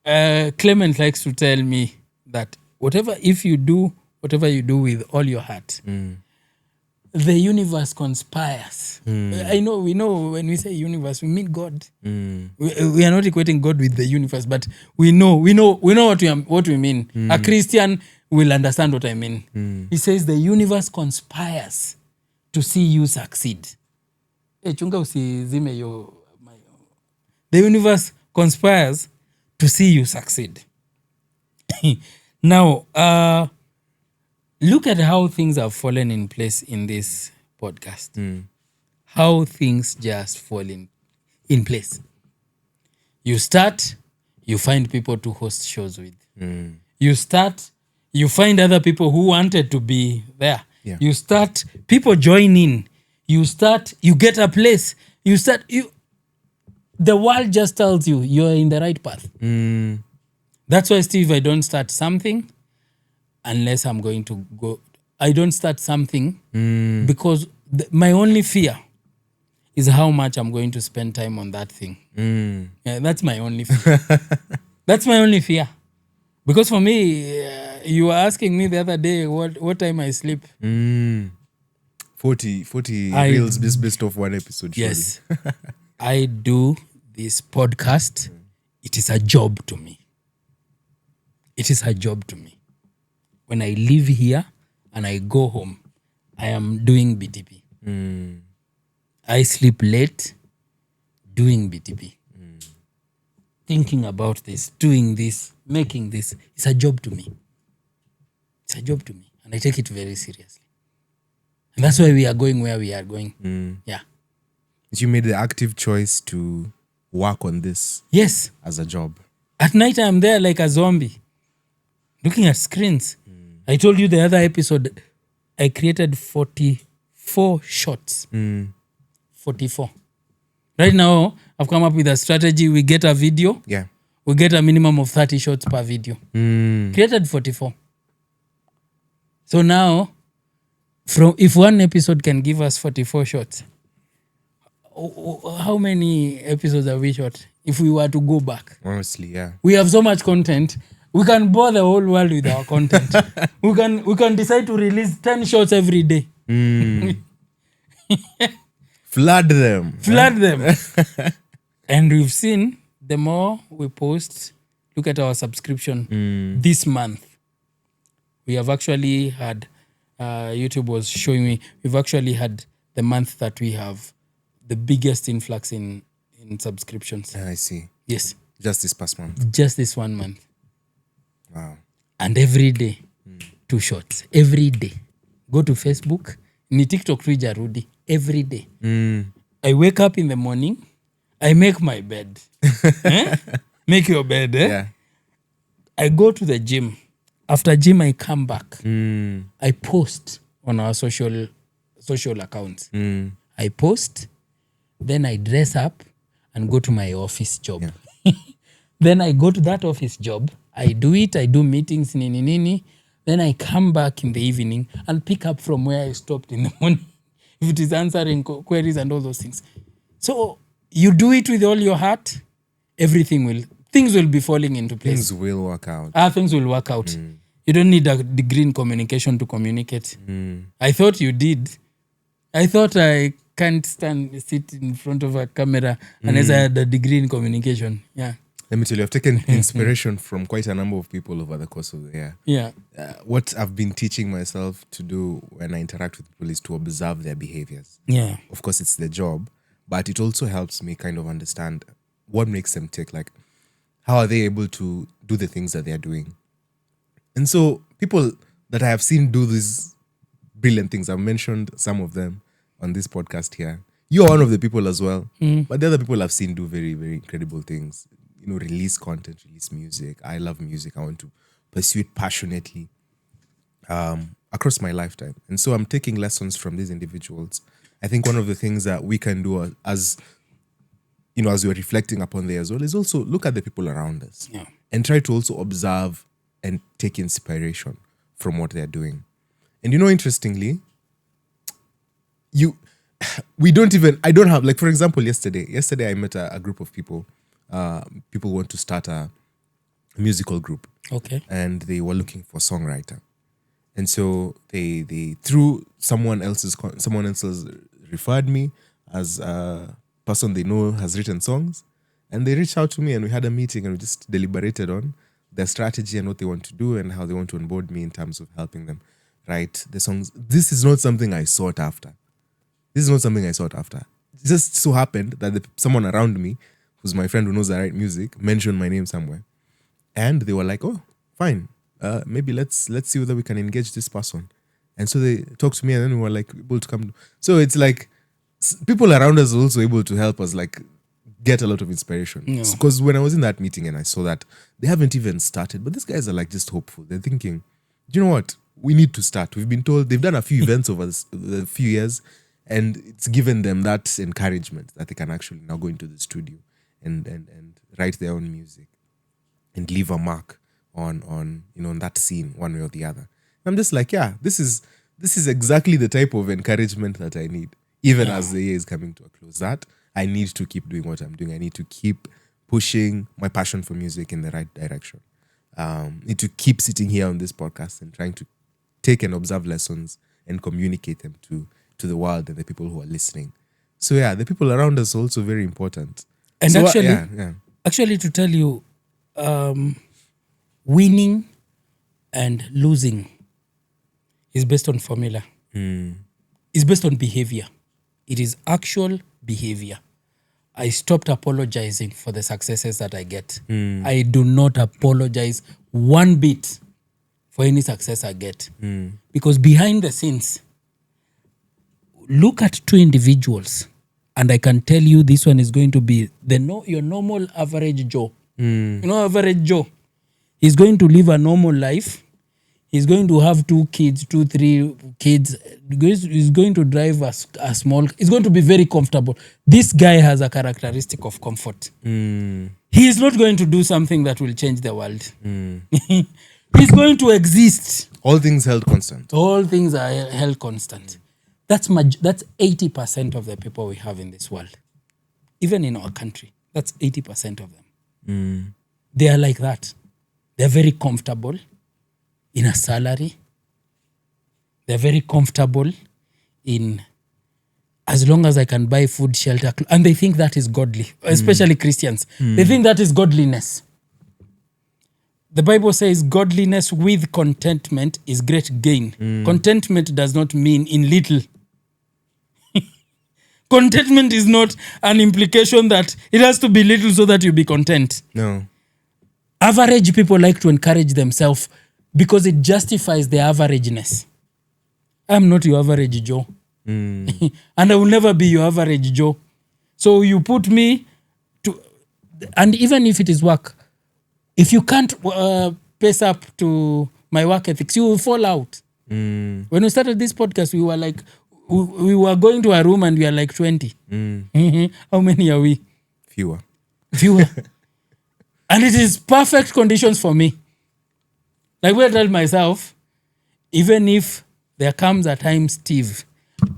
Clement likes to tell me that whatever you do with all your heart, the universe conspires. We know when we say universe, we mean God. We are not equating God with the universe, but we know what we mean. A Christian will understand what I mean. He says the universe conspires to see you succeed. Chunga usizime yo. The universe conspires to see you succeed. Now, look at how things have fallen in place in this podcast. How things just fall in place. You start, you find people to host shows with. You start, you find other people who wanted to be there. Yeah. You start, people join in. You start, you get a place. The world just tells you you're in the right path. That's why, Steve, I don't start something unless I'm going to go. I don't start something because my only fear is how much I'm going to spend time on that thing. Yeah, that's my only fear. That's my only fear. Because for me, you were asking me the other day what time I sleep. 40 reels based off one episode. Surely. Yes. I do this podcast. It is a job to me. It is a job to me. When I live here and I go home, I am doing BTP. I sleep late doing BTP. Thinking about this, doing this, making this. It's a job to me. It's a job to me. And I take it very seriously. And that's why we are going where we are going. Yeah. You made the active choice to work on this Yes. as a job. At night, I'm there like a zombie, looking at screens. I told you the other episode, I created 44 shots. 44. Right now, I've come up with a strategy. We get a video. Yeah. We get a minimum of 30 shots per video. Created 44. So now, if one episode can give us 44 shots, how many episodes have we shot if we were to go back? Honestly, yeah. We have so much content. We can bore the whole world with our content. we can decide to release 10 shots every day. Flood them. Flood them. And we've seen the more we post, look at our subscription this month. We have actually had, YouTube was showing me, we've actually had the month that we have the biggest influx in subscriptions. I see. Yes. Just this past month. Just this 1 month. Wow. And every day, 2 shots. Every day. Go to Facebook. Ni TikTok tuja rudi. Every day. I wake up in the morning. I make my bed. Make your bed. Yeah. I go to the gym. After gym, I come back. I post on our social accounts. I post. Then I dress up and go to my office job. Yeah. Then I go to that office job. I do it. I do meetings, nini. Then I come back in the evening and pick up from where I stopped in the morning. If it is answering queries and all those things. So you do it with all your heart, things will be falling into place. Things will work out. Things will work out. You don't need a degree in communication to communicate. I thought you did. I thought I can't sit in front of a camera unless I had a degree in communication. Yeah. Let me tell you, I've taken inspiration from quite a number of people over the course of the year. Yeah. What I've been teaching myself to do when I interact with people is to observe their behaviors. Yeah. Of course, it's the job, but it also helps me kind of understand what makes them tick. Like, how are they able to do the things that they're doing? And so people that I have seen do these brilliant things, I've mentioned some of them on this podcast here. You're one of the people as well. But the other people I've seen do very, very incredible things. Release content, release music. I love music. I want to pursue it passionately across my lifetime. And so I'm taking lessons from these individuals. I think one of the things that we can do as we're reflecting upon there as well is also look at the people around us and try to also observe and take inspiration from what they're doing. And interestingly, I don't have, like, for example, yesterday I met a group of people. People want to start a musical group. Okay. And they were looking for a songwriter. And so they through someone else's referred me as a person they know has written songs. And they reached out to me and we had a meeting and we just deliberated on their strategy and what they want to do and how they want to onboard me in terms of helping them write the songs. This is not something I sought after. It just so happened that someone around me, who's my friend who knows I write music, mentioned my name somewhere. And they were like, oh, fine. Maybe let's see whether we can engage this person. And so they talked to me and then we were like able to come. So it's like people around us are also able to help us like get a lot of inspiration. Because when I was in that meeting and I saw that they haven't even started, but these guys are like just hopeful. They're thinking, do you know what? We need to start. We've been told they've done a few events over a few years and it's given them that encouragement that they can actually now go into the studio and write their own music and leave a mark on that scene one way or the other. I'm just like, yeah, this is exactly the type of encouragement that I need. Even as the year is coming to a close, that I need to keep doing what I'm doing. I need to keep pushing my passion for music in the right direction. Need to keep sitting here on this podcast and trying to take and observe lessons and communicate them to the world and the people who are listening. So yeah, the people around us are also very important. And so, actually to tell you, winning and losing is based on formula. is based on behavior. It is actual behavior. I stopped apologizing for the successes that I get. I do not apologize one bit for any success I get. Because behind the scenes, look at two individuals, and I can tell you this one is going to be your normal average Joe. You know, average Joe. He's going to live a normal life. He's going to have 3 kids. He's going to drive a small... He's going to be very comfortable. This guy has a characteristic of comfort. He is not going to do something that will change the world. He's going to exist. All things held constant. All things are held constant. That's 80% of the people we have in this world. Even in our country, that's 80% of them. They are like that. They're very comfortable in a salary. They're very comfortable in as long as I can buy food, shelter, and they think that is godly, especially Christians. They think that is godliness. The Bible says godliness with contentment is great gain. Contentment does not mean in little. Contentment is not an implication that it has to be little so that you be content. No. Average people like to encourage themselves because it justifies their averageness. I'm not your average Joe. And I will never be your average Joe. So you put me to... And even if it is work, if you can't pace up to my work ethics, you will fall out. When we started this podcast, we were like... We were going to a room and we are like 20. How many are we? Fewer. And it is perfect conditions for me. Like I tell myself, even if there comes a time, Steve,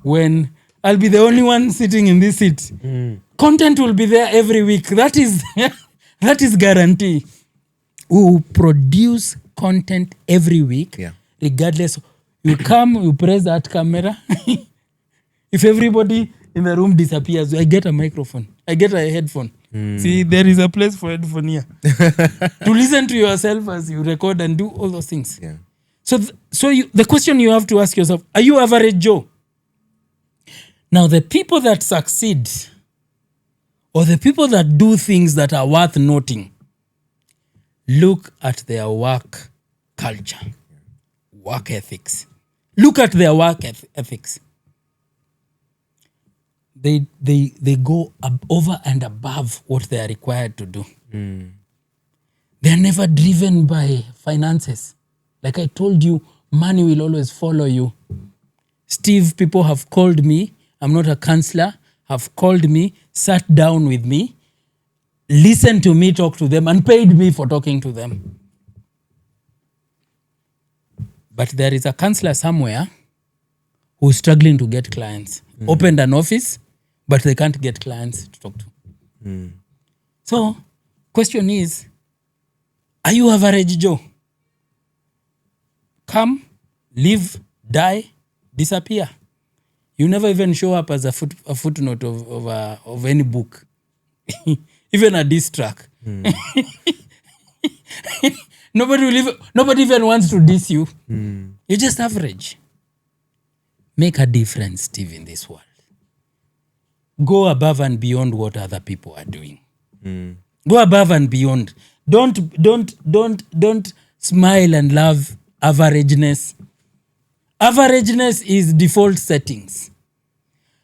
when I'll be the only one sitting in this seat, content will be there every week. That is guarantee. We will produce content every week, regardless. You come, you press that camera. If everybody in the room disappears, I get a microphone. I get a headphone. See, there is a place for headphone here. To listen to yourself as you record and do all those things. Yeah. So the question you have to ask yourself, are you average Joe? Now, the people that succeed or the people that do things that are worth noting, look at their work culture, work ethics. Look at their work ethics. They go over and above what they are required to do. They are never driven by finances. Like I told you, money will always follow you. Steve, people have called me. I'm not a counselor. Have called me, sat down with me, listened to me talk to them, and paid me for talking to them. But there is a counselor somewhere who's struggling to get clients. Opened an office, but they can't get clients to talk to. So, question is, are you average Joe? Come, live, die, disappear. You never even show up as a footnote of any book. Even a diss track. Nobody even wants to diss you. You're just average. Make a difference, Steve, in this world. Go above and beyond what other people are doing. Go above and beyond. Don't smile and love averageness. Averageness is default settings.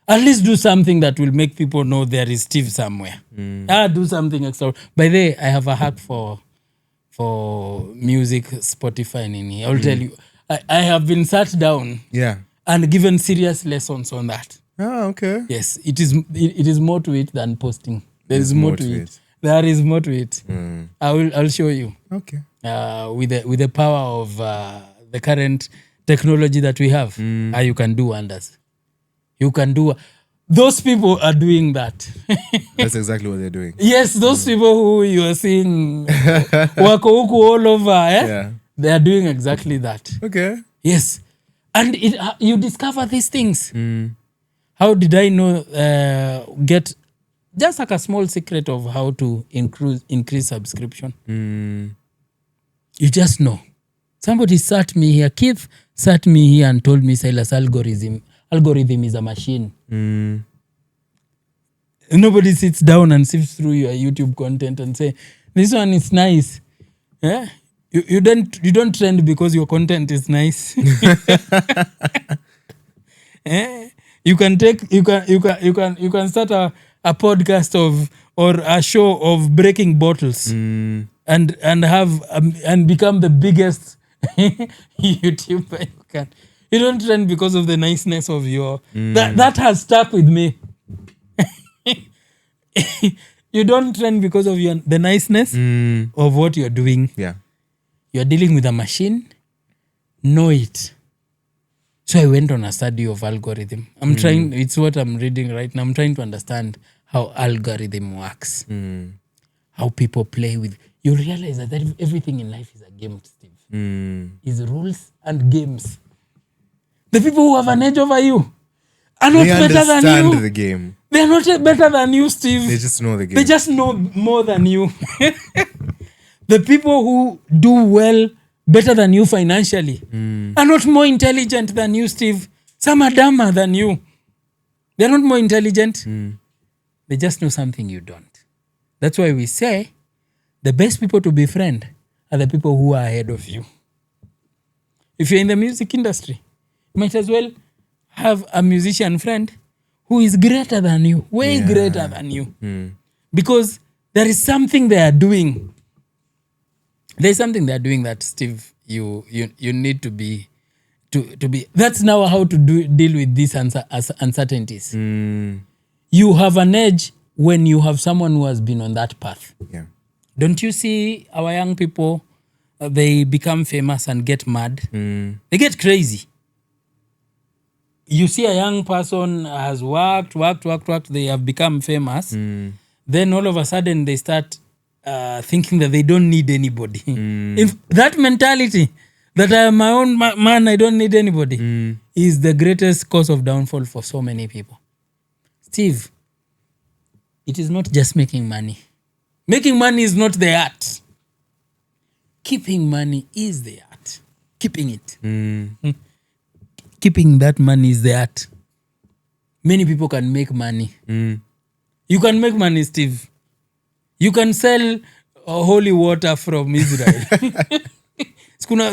At least do something that will make people know there is Steve somewhere. Do something extra. By the way, I have a hack for music, Spotify, and in here. I'll tell you, I have been sat down and given serious lessons on that. Oh, okay. Yes, it is more to it than posting. There is more to it. There is more to it. I'll show you. Okay. With the power of the current technology that we have, you can do wonders. You can do... Those people are doing that. That's exactly what they're doing. Yes, those people who you are seeing wako huku all over, they are doing exactly that. Okay. Yes. And you discover these things. How did I know, get just like a small secret of how to increase subscription? You just know. Somebody sat me here, Keith sat me here and told me Silas algorithm is a machine. Nobody sits down and sifts through your YouTube content and say, this one is nice. Yeah? You don't trend because your content is nice. You can start a podcast of or a show of breaking bottles and have and become the biggest YouTuber you can. You don't trend because of the niceness of your that has stuck with me. You don't trend because of the niceness of what you're doing. Yeah. You're dealing with a machine. Know it. So I went on a study of algorithm. I'm trying, it's what I'm reading right now. I'm trying to understand how algorithm works. How people play with. You realize that everything in life is a game, Steve. Is rules and games. The people who have an edge over you are not better than you. They understand the game. They are not better than you, Steve. They just know the game. They just know more than you. The people who do well better than you financially are not more intelligent than you, Steve. Some are dumber than you. They're not more intelligent. They just know something you don't. That's why we say the best people to befriend are the people who are ahead of you. If you're in the music industry, you might as well have a musician friend who is greater than you, way greater than you. Because there is something they are doing. There's something they're doing that, Steve, you need to be. That's now how to deal with these uncertainties. You have an edge when you have someone who has been on that path. Yeah. Don't you see our young people, they become famous and get mad? They get crazy. You see a young person has worked, they have become famous. Then all of a sudden they start thinking that they don't need anybody. If that mentality, that I am my own man, I don't need anybody, is the greatest cause of downfall for so many people. Steve, it is not just making money. Making money is not the art. Keeping money is the art. Keeping it. Keeping that money is the art. Many people can make money. You can make money, Steve. You can sell holy water from Israel.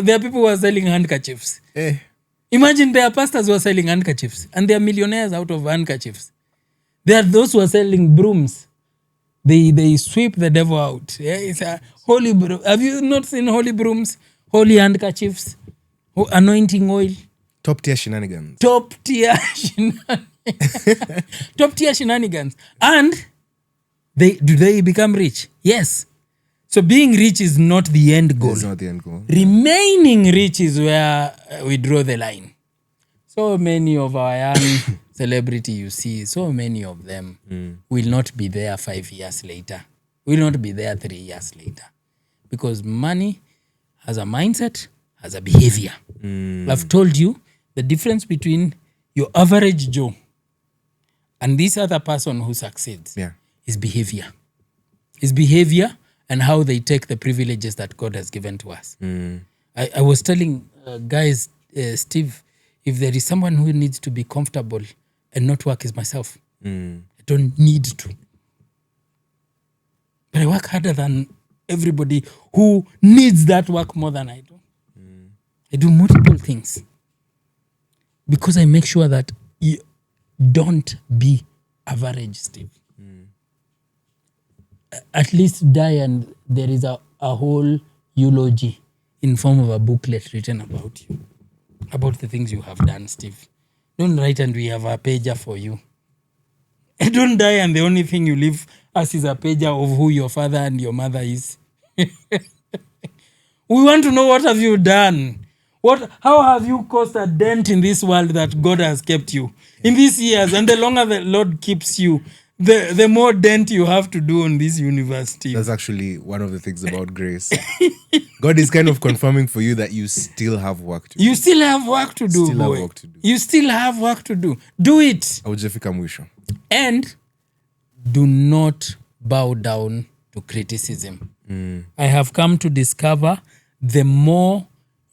There are people who are selling handkerchiefs. Imagine there are pastors who are selling handkerchiefs and they are millionaires out of handkerchiefs. There are those who are selling brooms. They sweep the devil out. Yeah, it's a holy broom. Have you not seen holy brooms? Holy handkerchiefs? Anointing oil? Top tier shenanigans. Top tier shenanigans. And do they become rich? Yes. So being rich is not the end goal. It's not the end goal. Remaining rich is where we draw the line. So many of our young celebrity you see, so many of them will not be there 5 years later. Will not be there 3 years later. Because money has a mindset, has a behavior. I've told you the difference between your average Joe and this other person who succeeds is behavior. Is behavior and how they take the privileges that God has given to us. I was telling guys, Steve, if there is someone who needs to be comfortable and not work, is myself. I don't need to. But I work harder than everybody who needs that work more than I do. I do multiple things. Because I make sure that you don't be average, Steve. At least die and there is a whole eulogy in form of a booklet written about you. About the things you have done, Steve. Don't write and we have a pager for you. Don't die and the only thing you leave us is a pager of who your father and your mother is. We want to know, what have you done? How have you caused a dent in this world that God has kept you in these years? And the longer the Lord keeps you, the more dent you have to do on this universe, Steve. That's actually one of the things about grace. God is kind of confirming for you that you still have work to do. You still have work to do, Still boy. have work to do. You still have work to do. Do it. Haujafika mwisho. And do not bow down to criticism. I have come to discover the more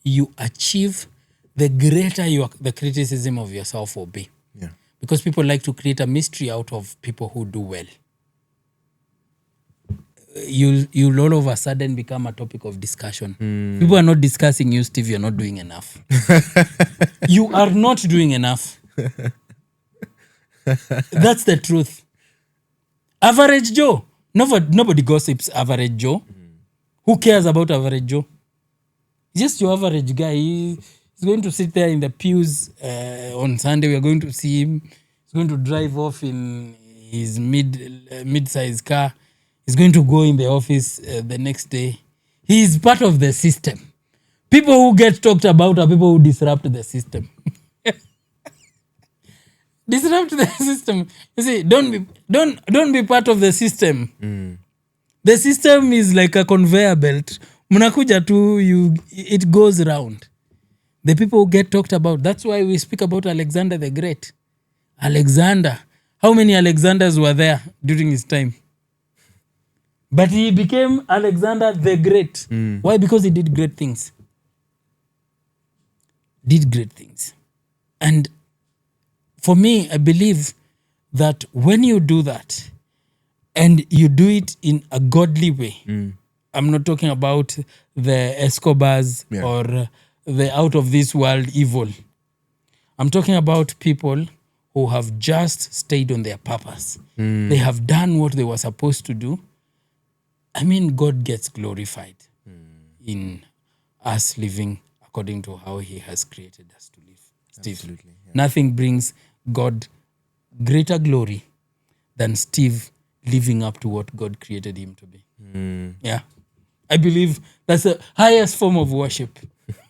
you achieve, the greater the criticism of yourself will be. Yeah. Because people like to create a mystery out of people who do well. You'll all of a sudden become a topic of discussion. People are not discussing you, Steve. You're not doing enough. You are not doing enough. That's the truth. Average Joe. Nobody gossips average Joe. Who cares about average Joe? Just your average guy. He's going to sit there in the pews on Sunday. We are going to see him. He's going to drive off in his mid-sized car. He's going to go in the office the next day. He is part of the system. People who get talked about are people who disrupt the system. Disrupt the system. You see, don't be part of the system. The system is like a conveyor belt. Mnakuja tu, it goes round. The people who get talked about. That's why we speak about Alexander the Great. Alexander. How many Alexanders were there during his time? But he became Alexander the Great. Why? Because he did great things. Did great things. And for me, I believe that when you do that, and you do it in a godly way, I'm not talking about the Escobars or the out of this world evil. I'm talking about people who have just stayed on their purpose. They have done what they were supposed to do. I mean, God gets glorified in us living according to how he has created us to live. Steve, absolutely. Yeah. Nothing brings God greater glory than Steve living up to what God created him to be. Yeah. I believe that's the highest form of worship.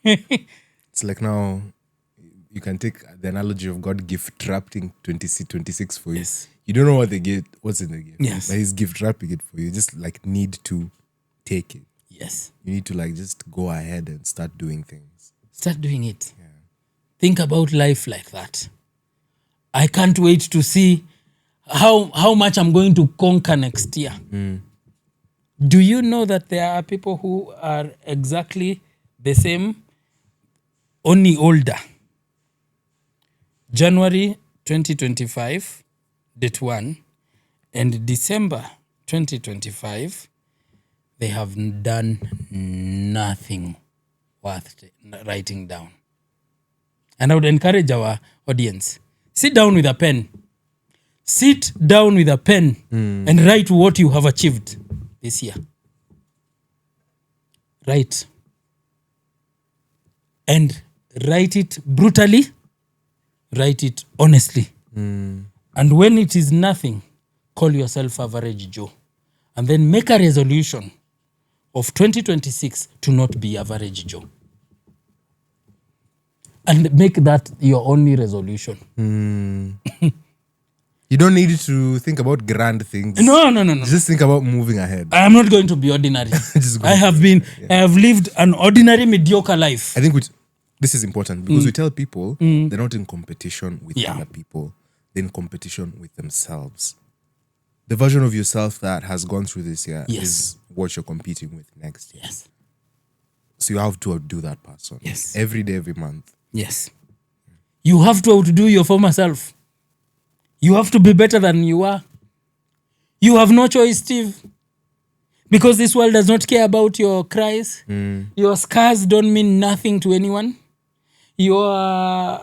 It's like now you can take the analogy of God gift wrapping 26 for you. Yes. You don't know what they get, what's in the gift. Yes. But he's gift wrapping it for you. You just like need to take it. Yes. You need to like just go ahead and start doing things. Start doing it. Yeah. Think about life like that. I can't wait to see how much I'm going to conquer next year. Do you know that there are people who are exactly the same, only older? January 2025, date 1, and December 2025, they have done nothing worth writing down. And I would encourage our audience, sit down with a pen. Sit down with a pen and write what you have achieved this year. Write. And write it brutally. Write it honestly. And when it is nothing, call yourself Average Joe. And then make a resolution of 2026 to not be Average Joe. And make that your only resolution. You don't need to think about grand things. No. Just think about moving ahead. I am not going to be ordinary. I have lived an ordinary, mediocre life. I think this is important because we tell people they're not in competition with other people. They're in competition with themselves. The version of yourself that has gone through this year is what you're competing with next year. Yes. So you have to outdo that person. Yes. Every day, every month. Yes. You have to outdo your former self. You have to be better than you are. You have no choice, Steve. Because this world does not care about your cries. Your scars don't mean nothing to anyone. Your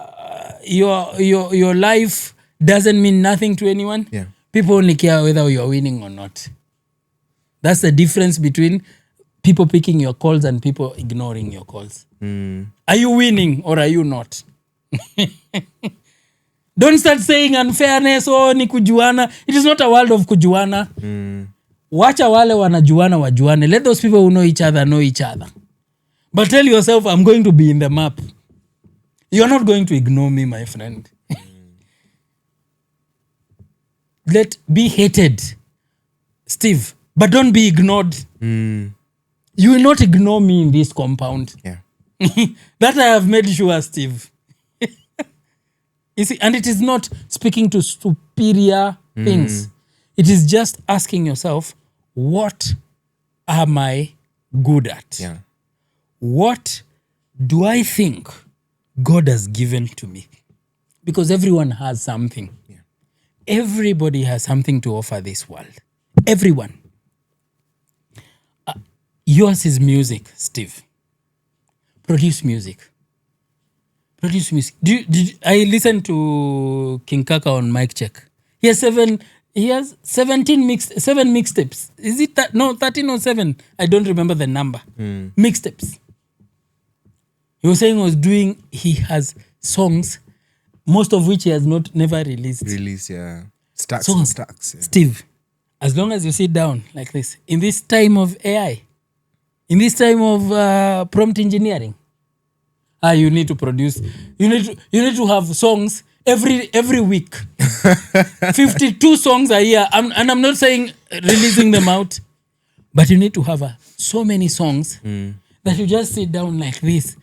life doesn't mean nothing to anyone. Yeah. People only care whether you're winning or not. That's the difference between people picking your calls and people ignoring your calls. Are you winning or are you not? Don't start saying unfairness or ni kujuana. It is not a world of kujuana. Wacha wale wanajuana wajuane. Let those people who know each other. But tell yourself, I'm going to be in the map. You're not going to ignore me, my friend. Be hated, Steve, but don't be ignored. You will not ignore me in this compound. Yeah. That I have made sure, Steve. You see, and it is not speaking to superior things. It is just asking yourself, what am I good at? Yeah. What do I think God has given to me. Because everyone has something. Yeah. Everybody has something to offer this world. Everyone. Yours is music, Steve. Produce music. Produce music. I listened to King Kaka on Mic Check. He has 17 mixtapes. Is it that? No, 13 or 7. I don't remember the number. Mixtapes. He was saying he has songs, most of which he has never released. Yeah. Stacks So, and stacks. Yeah. Steve, as long as you sit down like this, in this time of AI, in this time of prompt engineering, you need to produce. You need to have songs every week. 52 songs a year. And I'm not saying releasing them out, but you need to have so many songs that you just sit down like this.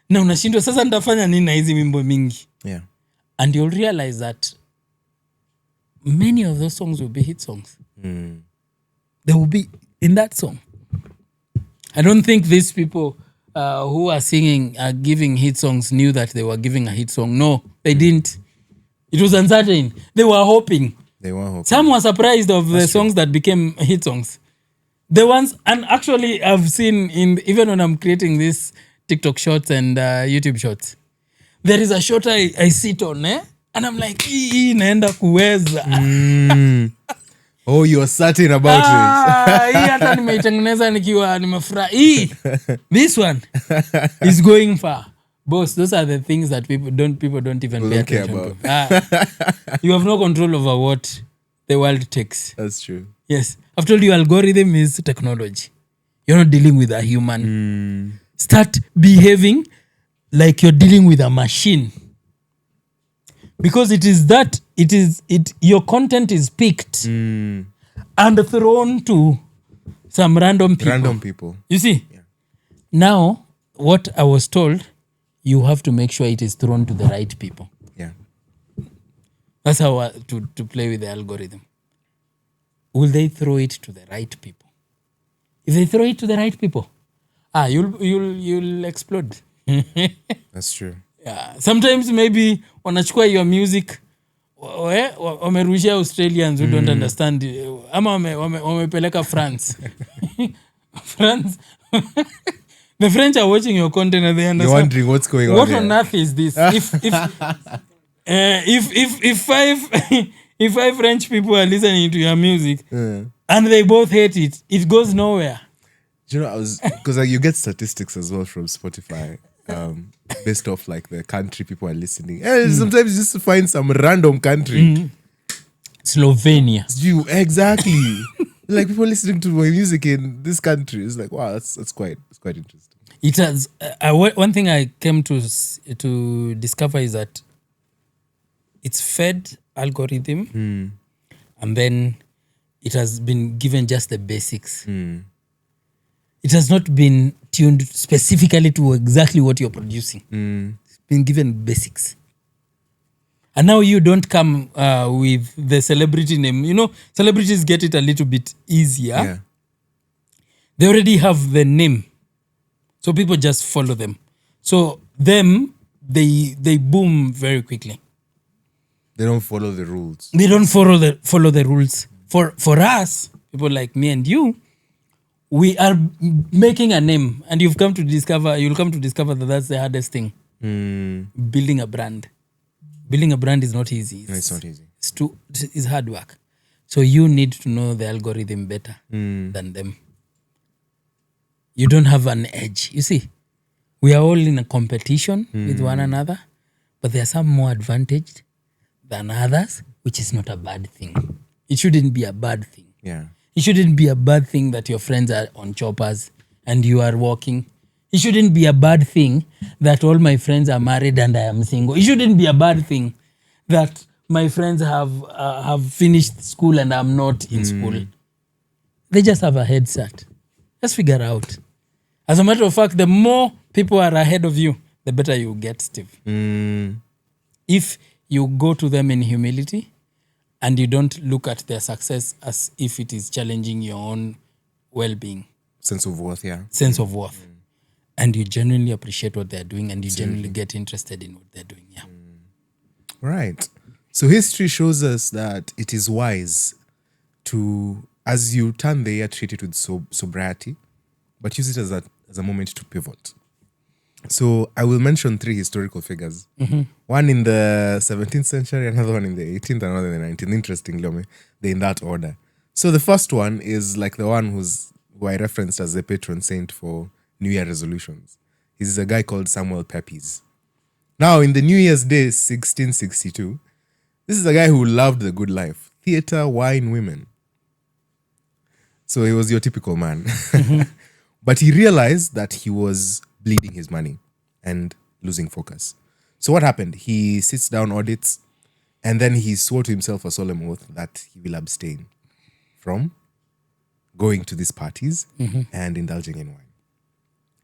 Na unashindwa sasa nitafanya nini na hizi wimbo mingi. Yeah. And you'll realize that many of those songs will be hit songs. They will be in that song. I don't think these people who are singing, giving hit songs knew that they were giving a hit song. No, they didn't. It was uncertain. They were hoping. Some were surprised of the songs that became hit songs. The ones, and actually I've seen even when I'm creating these TikTok shorts and YouTube shorts, there is a shot I sit on, and I'm like, naenda kuweza. Oh, you're certain about it. Hii hata nimeitengeneza nikiwa nimefurahi. This one is going far. Boss, those are the things that people don't even pay attention to. You have no control over what the world takes. That's true. Yes. I've told you, algorithm is technology. You're not dealing with a human. Start behaving like you're dealing with a machine. Because your content is picked and thrown to some random people. You see? Yeah. Now, what I was told, you have to make sure it is thrown to the right people. Yeah. That's how to play with the algorithm. Will they throw it to the right people? If they throw it to the right people, you'll explode. That's true. Yeah. Sometimes maybe wanachukua your music wamerushia Australians who don't understand, ama wamepeleka France. France. The French are watching your content and they understand. You're wondering what's going on. What on earth is this? If five French people are listening to your music and they both hate it, it goes nowhere. You know, because you get statistics as well from Spotify, based off like the country people are listening. Sometimes you just find some random country. Slovenia. Exactly. Like people listening to my music in this country. It's like, wow, that's quite interesting. It has one thing I came to discover is that it's fed algorithm, and then it has been given just the basics. It has not been tuned specifically to exactly what you're producing. It's been given basics. And now you don't come with the celebrity name. You know, celebrities get it a little bit easier. Yeah. They already have the name. So people just follow them. So them, they boom very quickly. They don't follow the rules. They don't follow the rules. For us, people like me and you, we are making a name, and you'll come to discover that that's the hardest thing. Building a brand. Building a brand is not easy. It's not easy. It's hard work. So you need to know the algorithm better than them. You don't have an edge. You see, we are all in a competition with one another, but there are some more advantaged than others, which is not a bad thing. It shouldn't be a bad thing. Yeah. It shouldn't be a bad thing that your friends are on choppers and you are walking. It shouldn't be a bad thing that all my friends are married and I am single. It shouldn't be a bad thing that my friends have finished school and I'm not in school. They just have a head start. Just figure out. As a matter of fact, the more people are ahead of you, the better you get, Steve. If you go to them in humility and you don't look at their success as if it is challenging your own well-being. Sense of worth, yeah. Sense of worth. and you genuinely appreciate what they're doing, and you genuinely get interested in what they're doing. Yeah. Right. So history shows us that it is wise to, as you turn the year, treat it with sobriety, but use it as a moment to pivot. So I will mention 3 historical figures. One in the 17th century, another one in the 18th, another in the 19th. Interestingly, they're in that order. So the first one is like the one who I referenced as the patron saint for New Year resolutions. He's a guy called Samuel Pepys. Now, in the New Year's Day, 1662, this is a guy who loved the good life. Theater, wine, women. So he was your typical man. But he realized that he was bleeding his money and losing focus. So what happened? He sits down, audits, and then he swore to himself a solemn oath that he will abstain from going to these parties and indulging in wine.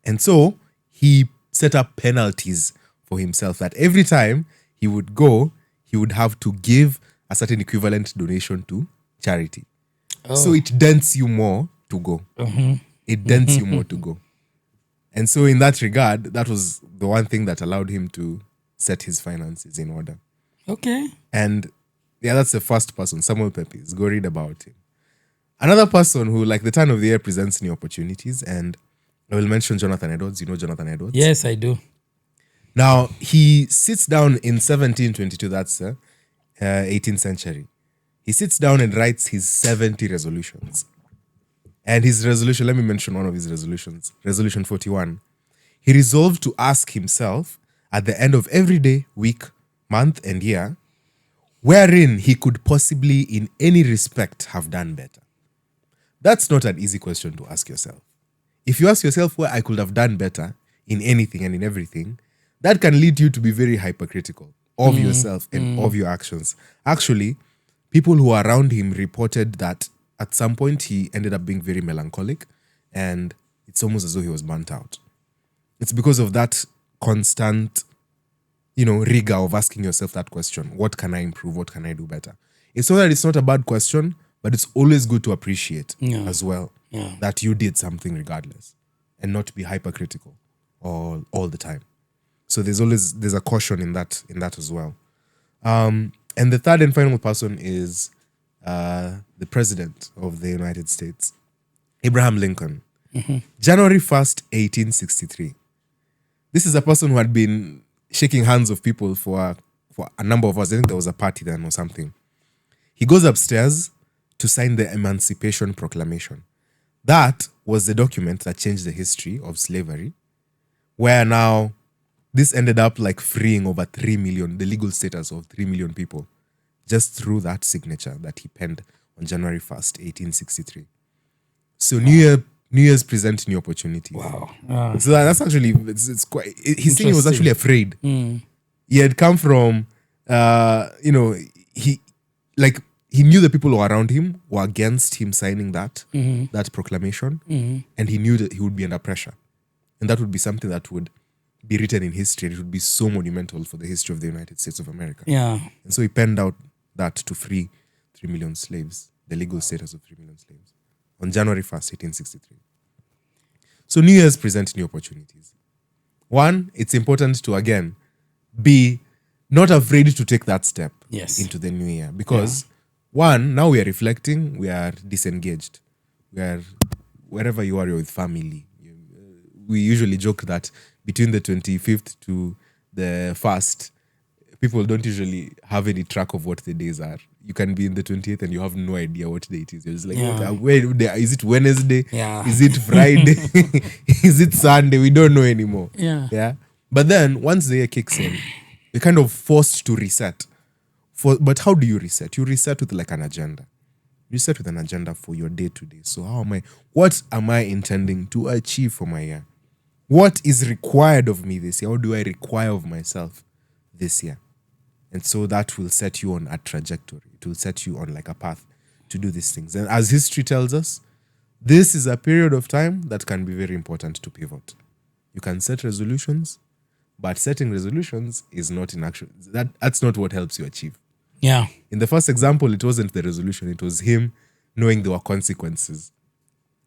And so he set up penalties for himself that every time he would go, he would have to give a certain equivalent donation to charity. So it dents you more to go. It dents you more to go. And so in that regard, that was the one thing that allowed him to set his finances in order. Okay. And yeah, that's the first person, Samuel Pepys. Go read about him. Another person who, like, the turn of the year presents new opportunities, and I will mention Jonathan Edwards. You know Jonathan Edwards? Yes, I do. Now, he sits down in 1722, that's 18th century. He sits down and writes his 70 resolutions. And his resolution, let me mention one of his resolutions, Resolution 41. He resolved to ask himself at the end of every day, week, month, and year, wherein he could possibly in any respect have done better. That's not an easy question to ask yourself. If you ask yourself where I could have done better in anything and in everything, that can lead you to be very hypercritical of yourself and of your actions. Actually, people who are around him reported that at some point he ended up being very melancholic, and it's almost as though he was burnt out. It's because of that constant, rigor of asking yourself that question. What can I improve? What can I do better? It's not that it's not a bad question, but it's always good to appreciate as well that you did something regardless and not be hypercritical all the time. So there's a caution in that as well. And the third and final person is the president of the United States, Abraham Lincoln. January 1st, 1863. This is a person who had been shaking hands of people for a number of hours. I think there was a party then or something. He goes upstairs to sign the Emancipation Proclamation. That was the document that changed the history of slavery, where now this ended up like freeing over 3 million, the legal status of 3 million people, just through that signature that he penned on January 1st, 1863. So New Year's present new opportunities. Wow. So that's actually, it's quite, he's saying he was actually afraid. He had come from, he knew the people who were around him were against him signing that proclamation, and he knew that he would be under pressure. And that would be something that would be written in history. It would be so monumental for the history of the United States of America. Yeah. And so he penned out that to free 3 million slaves, the legal status of 3 million slaves, on January 1st, 1863. So New Year's present new opportunities. One, it's important to, again, be not afraid to take that step into the new year. Because, one, now we are reflecting, we are disengaged. We are, wherever you are, you're with family. We usually joke that between the 25th to the 1st, people don't usually have any track of what the days are. You can be in the 28th and you have no idea what day it is. You're just like, is it Wednesday? Yeah. Is it Friday? Is it Sunday? We don't know anymore. Yeah. But then once the year kicks in, you're kind of forced to reset. But how do you reset? You reset with like an agenda. You set with an agenda for your day to day. So what am I intending to achieve for my year? What is required of me this year? What do I require of myself this year? And so that will set you on a trajectory. It will set you on like a path to do these things. And as history tells us, this is a period of time that can be very important to pivot. You can set resolutions, but setting resolutions is not in action. That's not what helps you achieve. Yeah. In the first example, it wasn't the resolution. It was him knowing there were consequences.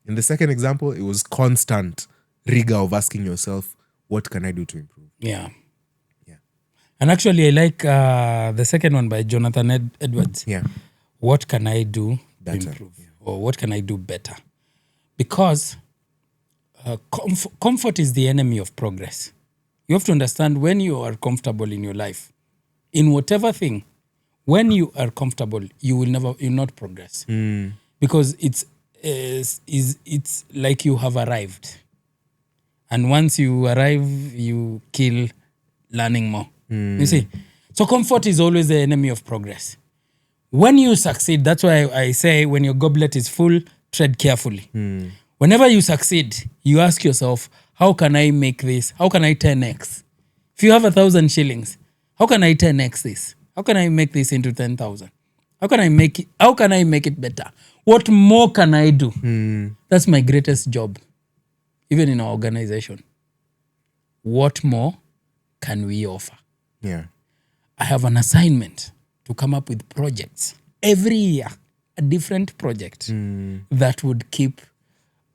In the second example, it was constant rigor of asking yourself, what can I do to improve? Yeah. Yeah. And actually, I like the second one by Jonathan Edwards. Yeah. What can I do Better, to improve? Or what can I do better? Because comfort is the enemy of progress. You have to understand, when you are comfortable in your life, in whatever thing, when you are comfortable, you will not progress. Because it's like you have arrived. And once you arrive, you kill learning more. You see? So comfort is always the enemy of progress. When you succeed, that's why I say, when your goblet is full, tread carefully. Whenever you succeed, you ask yourself, how can I make this? How can I 10x? If you have 1,000 shillings, how can I 10x this? How can I make this into 10,000? How can I make it better? What more can I do? That's my greatest job, even in our organization. What more can we offer? Yeah. I have an assignment to come up with projects every year, a different project that would keep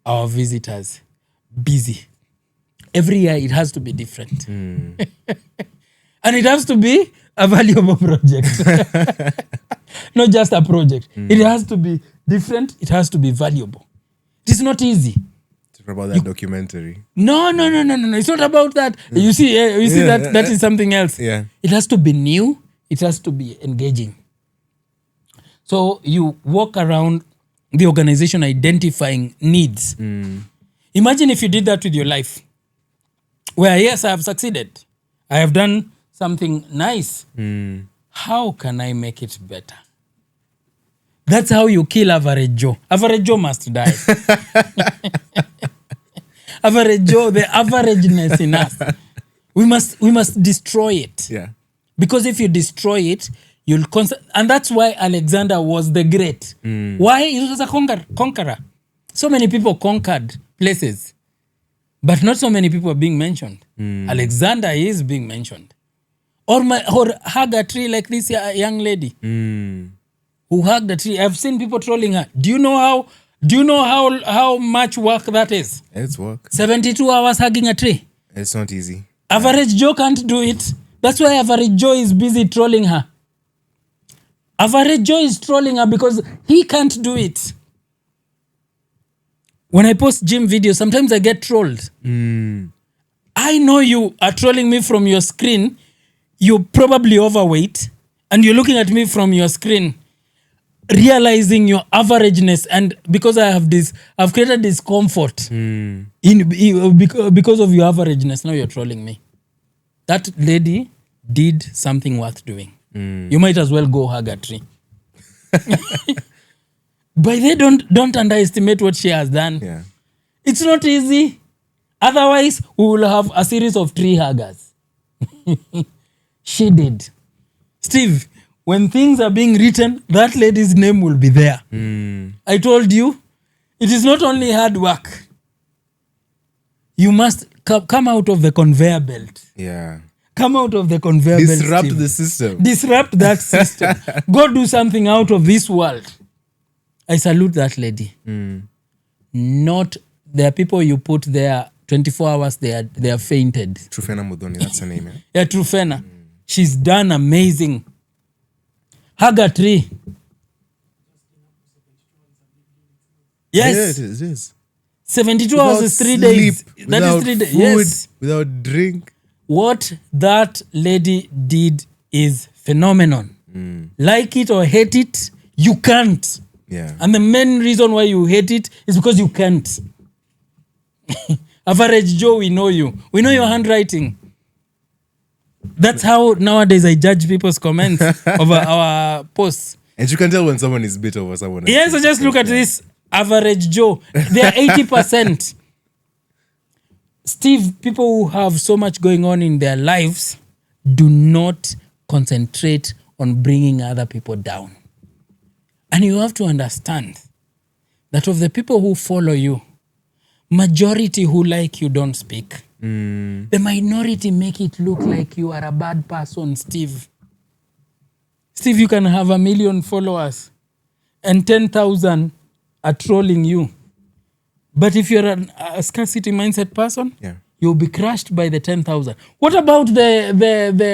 our visitors busy. Every year it has to be different. And it has to be a valuable project. Not just a project. It has to be different. It has to be valuable. It is not easy. It's about that documentary. No. It's not about that. You see that is something else. Yeah. It has to be new. It has to be engaging. So you walk around the organization identifying needs. Imagine if you did that with your life, where, yes, I have succeeded. I have done something nice. How can I make it better? That's how you kill average Joe. Average Joe must die. Average Joe, the averageness in us. We must destroy it. Yeah. Because if you destroy it, you'll and that's why Alexander was the great. Why? He was a conqueror. So many people conquered places, but not so many people are being mentioned. Alexander is being mentioned. Or hug a tree like this young lady who hugged a tree. I've seen people trolling her. Do you know how much work that is? It's work. 72 hours hugging a tree. It's not easy. Average Joe can't do it. That's why Average Joe is busy trolling her. Average Joe is trolling her because he can't do it. When I post gym videos, sometimes I get trolled. I know you are trolling me from your screen. You're probably overweight, and you're looking at me from your screen, realizing your averageness. And because I've created discomfort because of your averageness. Now you're trolling me. That lady did something worth doing. You might as well go hug a tree. But they don't underestimate what she has done. Yeah. It's not easy. Otherwise, we will have a series of tree huggers. She did. Steve, when things are being written, that lady's name will be there. I told you, it is not only hard work. You must come out of the conveyor belt. Yeah. Come out of the conveyor belt. Disrupt Steve. the system. Disrupt that system. Go do something out of this world. I salute that lady. There are people you put there 24 hours, they are fainted. Trufena Mudhoni, that's her name. Yeah, Trufena. She's done amazing. Hug a tree. Yes. Yeah, it is. 72 Without hours is 3 sleep, days. That without is 3 days. food, Yes. without drink. What that lady did is phenomenon. Like it or hate it, you can't. Yeah. And the main reason why you hate it is because you can't. Average Joe, we know you. We know your handwriting. That's how nowadays I judge people's comments over our posts. And you can tell when someone is bitter over someone else. Yes, so just look at this Average Joe. They are 80%. Steve, people who have so much going on in their lives do not concentrate on bringing other people down. And you have to understand that of the people who follow you, majority who like you don't speak. The minority make it look like you are a bad person, Steve. Steve, you can have 1 million followers and 10,000 are trolling you. But if you're a scarcity mindset person, Yeah. you'll be crushed by the 10,000. What about the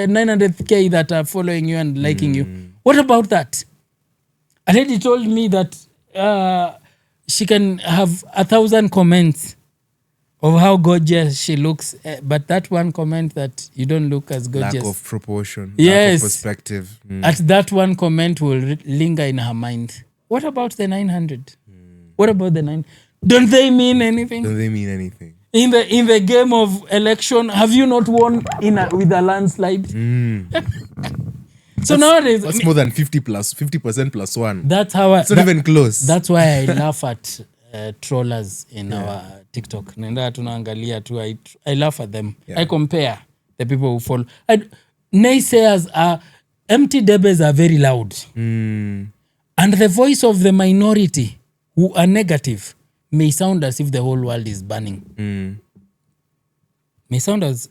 900K that are following you and liking you? What about that? A lady told me that she can have 1,000 comments of how gorgeous she looks, but that one comment that you don't look as gorgeous. Lack of proportion. Lack Yes. of perspective. At that one comment will linger in her mind. What about the 900? What about the 9? Don't they mean anything? Don't they mean anything? In the game of election, have you not won with a landslide? So nowadays, That's more than 50% plus one. that's how It's not even close. That's why I laugh at trollers in our TikTok. Nenda tunaangalia tu, I laugh at them. Yeah. I compare the people who follow. Naysayers are empty debates are very loud, and the voice of the minority who are negative may sound as if the whole world is burning. May sound as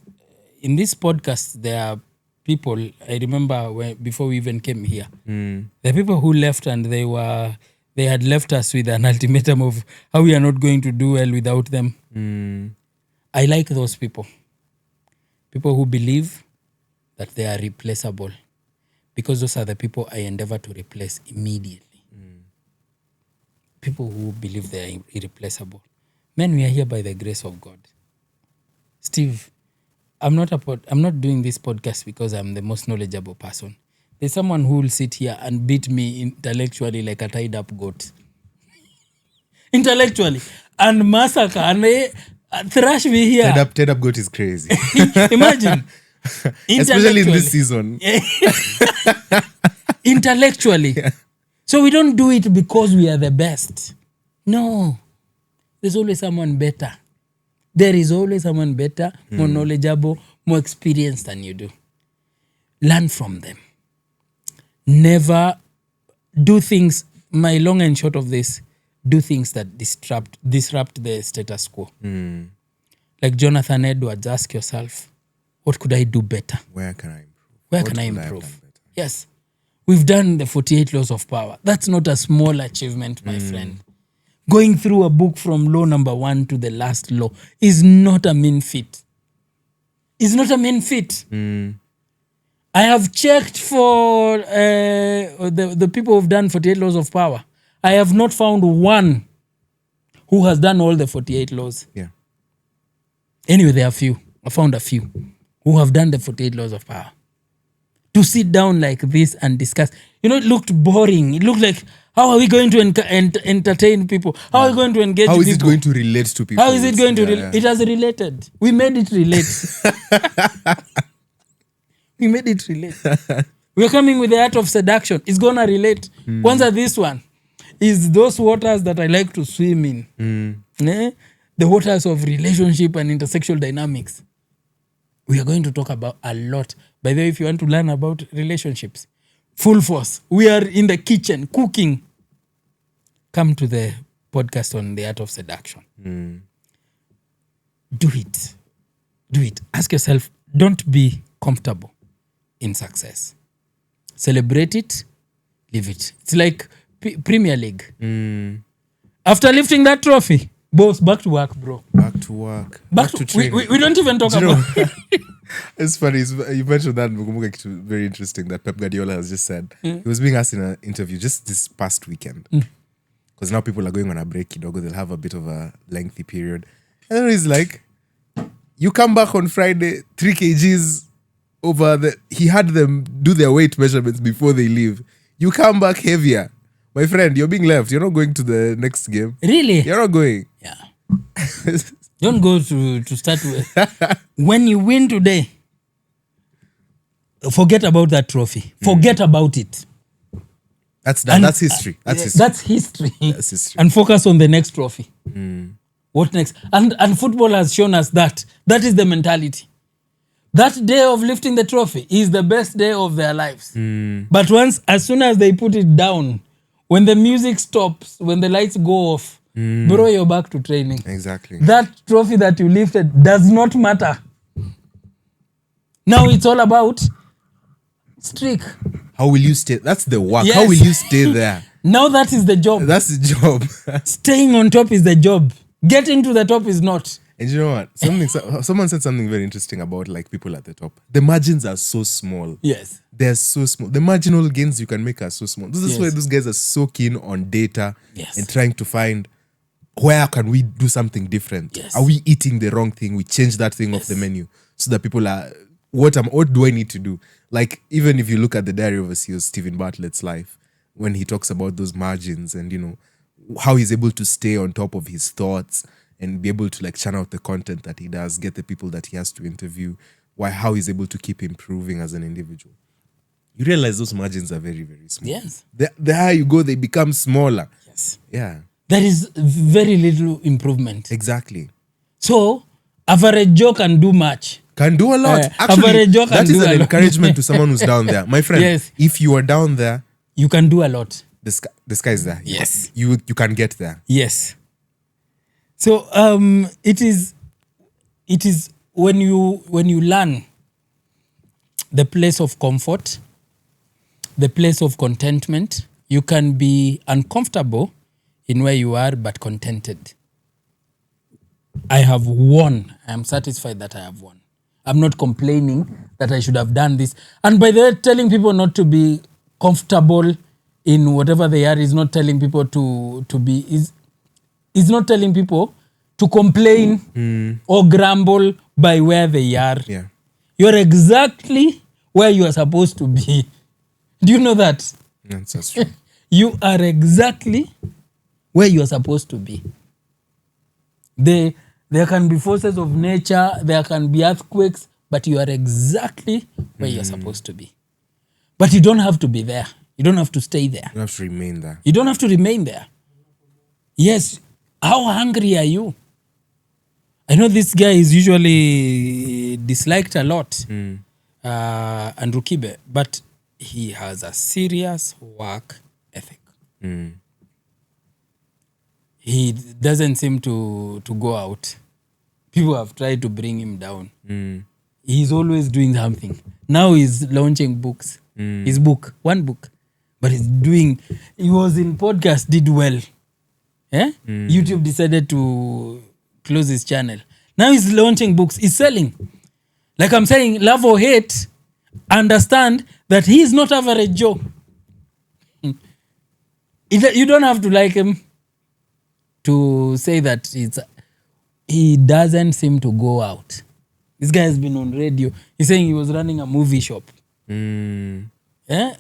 in this podcast there are people. I remember before we even came here, the people who left and they had left us with an ultimatum of how we are not going to do well without them. I like those people. People who believe that they are replaceable, because those are the people I endeavor to replace immediately. People who believe they are irreplaceable. Men, we are here by the grace of God. Steve, I'm not doing this podcast because I'm the most knowledgeable person. There's someone who will sit here and beat me intellectually like a tied up goat. Intellectually. And massacre and thrash me here. Tied up goat is crazy. Imagine. Especially in this season. Intellectually. Yeah. So we don't do it because we are the best. No. There's always someone better. There is always someone better, more knowledgeable, more experienced than you do. Learn from them. Never do things, my long and short of this, do things that disrupt the status quo. Like Jonathan Edwards, ask yourself, what could I do better? Where can I improve? Where can I improve? Yes. We've done the 48 laws of power. That's not a small achievement, my friend. Going through a book from law number 1 to the last law is not a mean feat. It's not a mean feat. I have checked for the people who've done 48 laws of power. I have not found one who has done all the 48 laws. Yeah. Anyway, there are few. I found a few who have done the 48 laws of power. To sit down like this and discuss. It looked boring. It looked like, how are we going to entertain people? How are we going to engage people? How is it going to relate to people? How is it going to relate? It has related. We made it relate. We made it relate. We're coming with the art of seduction. It's going to relate. Kwanza this one is those waters that I like to swim in. The waters of relationship and intersexual dynamics. We are going to talk about a lot. By the way, if you want to learn about relationships, full force. We are in the kitchen cooking. Come to the podcast on the art of seduction. Do it. Do it. Ask yourself, don't be comfortable in success. Celebrate it, leave it. It's like Premier League. After lifting that trophy, boss, back to work, bro. Back to work. Back to training. We don't even talk about It's funny. You mentioned that very interesting that Pep Guardiola has just said. He was being asked in an interview just this past weekend. Because now people are going on a break, they'll have a bit of a lengthy period. And then he's like, you come back on Friday, 3 kgs over he had them do their weight measurements before they leave. You come back heavier. My friend, you're being left. You're not going to the next game. Really? You're not going. Yeah. Don't go to start with. When you win today, forget about that trophy. Forget about it. That's history. That's history. That's history. That's history. And focus on the next trophy. What next? And football has shown us that. That is the mentality. That day of lifting the trophy is the best day of their lives. But as soon as they put it down, when the music stops, when the lights go off, bro, you're back to training. Exactly. That trophy that you lifted does not matter. Now it's all about streak. How will you stay? That's the work. Yes. How will you stay there? Now that is the job. That's the job. Staying on top is the job. Getting to the top is not. And you know what? Someone said something very interesting about like people at the top. The margins are so small. Yes. They're so small. The marginal gains you can make are so small. This is Yes. why those guys are so keen on data Yes. and trying to find where can we do something different. Yes. Are we eating the wrong thing? We change that thing off the menu so that people are what do I need to do? Like even if you look at the Diary of a CEO, Stephen Bartlett's life, when he talks about those margins and you know how he's able to stay on top of his thoughts and be able to like churn out the content that he does, get the people that he has to interview, how he's able to keep improving as an individual. You realize those margins are very, very small. Yes. The higher you go, they become smaller. Yes. Yeah. There is very little improvement. Exactly. So, average Joe can do much. Can do a lot. Average Actually, Joe can that is do a an lot. encouragement to someone who's down there. My friend, Yes. if you are down there, You can do a lot. the sky is there. Yes. You can get there. Yes. So it is when you learn the place of comfort, the place of contentment, you can be uncomfortable in where you are but contented. I have won. I am satisfied that I have won. I'm not complaining that I should have done this. And by the way, telling people not to be comfortable in whatever they are is not telling people to be is not telling people to complain or grumble by where they are. Yeah. You're exactly where you are supposed to be. Do you know that? That's true. You are exactly where you are supposed to be. There can be forces of nature, there can be earthquakes, but you are exactly where you're supposed to be. But you don't have to be there. You don't have to stay there. You have to remain there. You don't have to remain there. Yes. How hungry are you? I know this guy is usually disliked a lot, Andrew Kibe, but he has a serious work ethic. He doesn't seem to go out. People have tried to bring him down. He's always doing something. Now he's launching books. His book, one book. But he was in podcast, did well. Yeah? YouTube decided to close his channel. Now he's launching books. He's selling. Like I'm saying, love or hate, understand that he is not average Joe. You don't have to like him to say that he doesn't seem to go out. This guy has been on radio. He's saying he was running a movie shop. Yeah?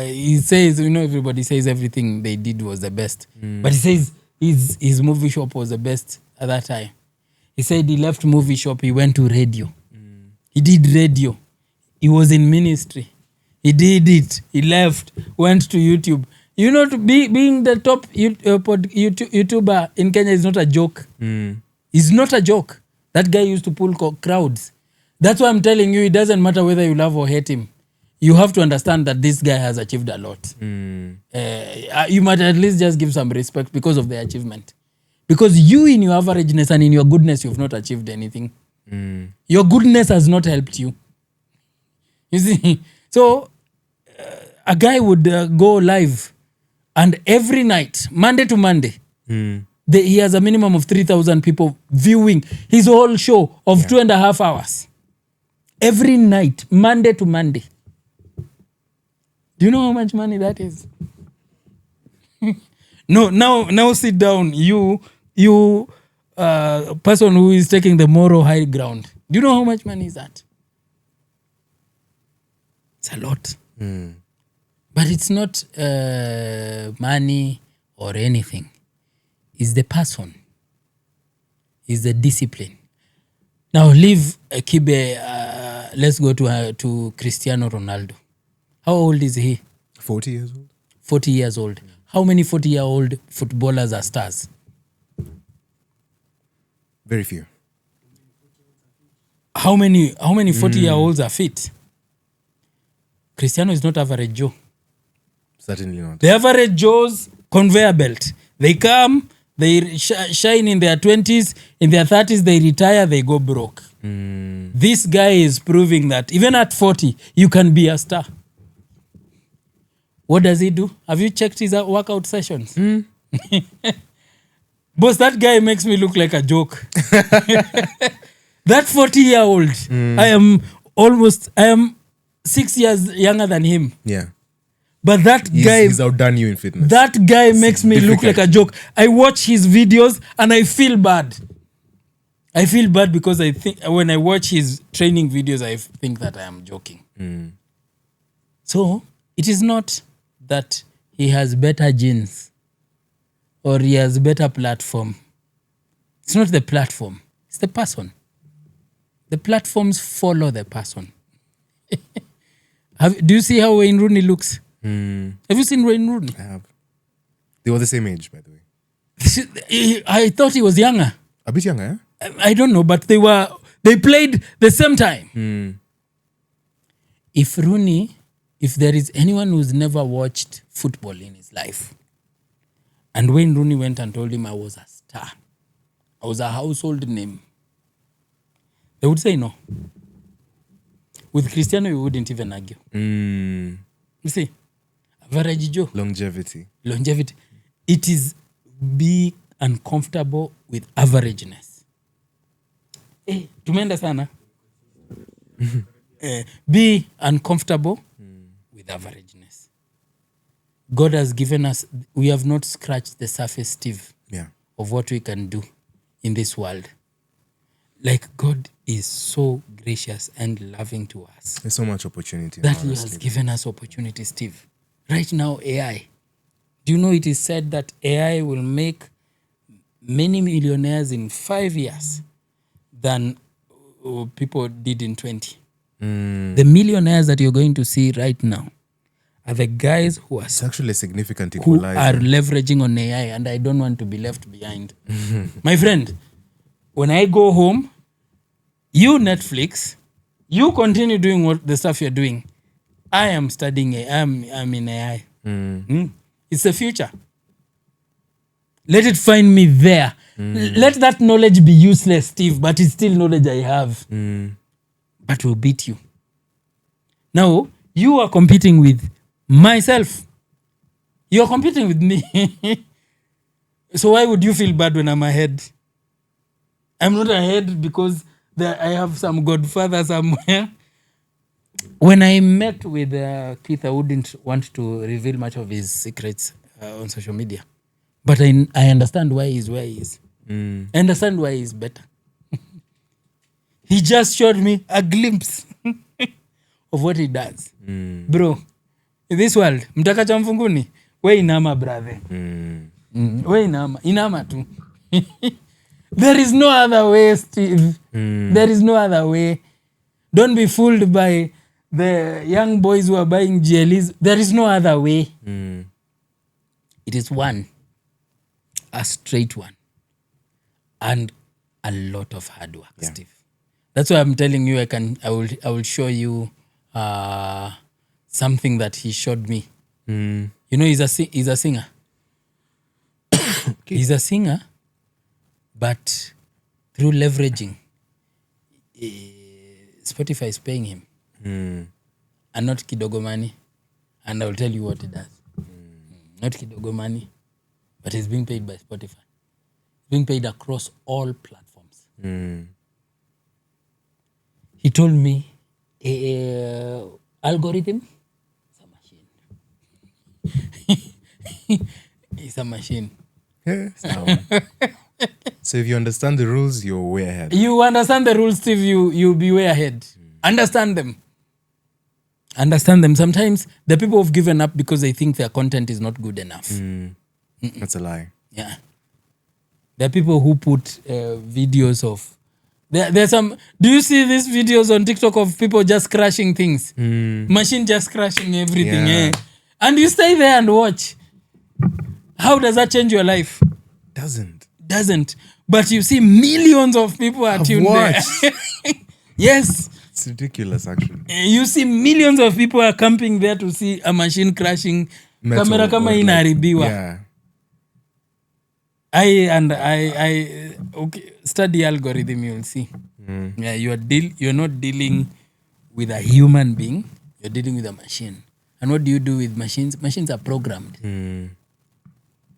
He says, everybody says everything they did was the best. But he says his movie shop was the best at that time. He said he left movie shop, he went to radio. He did radio. He was in ministry. He did it. He left, went to YouTube. To being the top YouTuber in Kenya is not a joke. It's not a joke. That guy used to pull crowds. That's why I'm telling you, it doesn't matter whether you love or hate him. You have to understand that this guy has achieved a lot. You might at least just give some respect because of the achievement. Because you in your averageness and in your goodness, you've not achieved anything. Your goodness has not helped you. You see? So, a guy would go live and every night, Monday to Monday, he has a minimum of 3,000 people viewing his whole show of 2.5 hours. Every night, Monday to Monday. Do you know how much money that is? No, now sit down. You person who is taking the moral high ground. Do you know how much money is that? It's a lot. But it's not money or anything. It's the person. It's the discipline. Now leave Kibe. Let's go to Cristiano Ronaldo. How old is he? 40 years old. 40 years old. How many 40-year-old footballers are stars? Very few. How many 40-year-olds are fit? Cristiano is not average Joe. Certainly not. The average Joe's conveyor belt. They come, they shine in their 20s, in their 30s, they retire, they go broke. This guy is proving that even at 40, you can be a star. What does he do? Have you checked his workout sessions? Boss, that guy makes me look like a joke. That 40-year-old, I am 6 years younger than him. Yeah. But that guy, He's outdone you in fitness. that guy makes me look like a joke. I watch his videos and I feel bad. I feel bad because I think when I watch his training videos, I think that I am joking. So it is not that he has better genes or he has better platform. It's not the platform. It's the person. The platforms follow the person. Do you see how Wayne Rooney looks? Have you seen Wayne Rooney? I have. They were the same age, by the way. I thought he was younger. A bit younger, eh? I don't know, but they played the same time. If there is anyone who's never watched football in his life, and Wayne Rooney went and told him I was a star, I was a household name, they would say no. With Cristiano, you wouldn't even argue. You see, average Joe. Longevity. It is be uncomfortable with averageness. Tumeenda sana. Be uncomfortable with averageness. God has given us, we have not scratched the surface, Steve, of what we can do in this world. Like, God is so gracious and loving to us. There's so much opportunity. That he has given us opportunity, Steve. Right now, AI. Do you know it is said that AI will make many millionaires in 5 years than people did in 20? The millionaires that you're going to see right now are the guys who are... It's actually a significant who equalizer. are leveraging on AI, and I don't want to be left behind. My friend, when I go home, you Netflix, you continue doing what the stuff you're doing. I am studying AI. I'm in AI. It's the future. Let it find me there. Let that knowledge be useless, Steve, but it's still knowledge I have. But will beat you. Now, you are competing with myself. You're competing with me. So why would you feel bad when I'm ahead? I'm not ahead because I have some godfather somewhere. When I met with Keith, I wouldn't want to reveal much of his secrets on social media. But I understand why he's where he is. I understand why he's better. He just showed me a glimpse of what he does. Bro, in this world, mtaka cha mfunguni, we inama, brother. We inama tu. There is no other way, Steve. There is no other way. Don't be fooled by the young boys who are buying GLEs. There is no other way. It is one. A straight one. And a lot of hard work, Steve. That's why I'm telling you I will show you something that he showed me. You know, he's a singer. He's a singer, but through leveraging, Spotify is paying him. And not kidogo money. And I'll tell you what he does. Not kidogo money, but he's being paid by Spotify. He's being paid across all platforms. He told me, algorithm, it's a machine. It's a machine. Yeah, so if you understand the rules, you're way ahead. You understand the rules, Steve, you'll be way ahead. Understand them. Sometimes the people have given up because they think their content is not good enough. That's a lie. Yeah. There are people who put videos of... There's some... Do you see these videos on TikTok of people just crashing things? Machine just crashing everything. Yeah. And you stay there and watch. How does that change your life? Doesn't. But you see millions of people are tuned there. Yes. It's ridiculous, actually. You see millions of people are camping there to see a machine crashing. Metal Kamera kama inaharibiwa. Yeah. I study algorithm, you'll see. Yeah, you're not dealing with a human being, you're dealing with a machine. And what do you do with machines? Machines are programmed.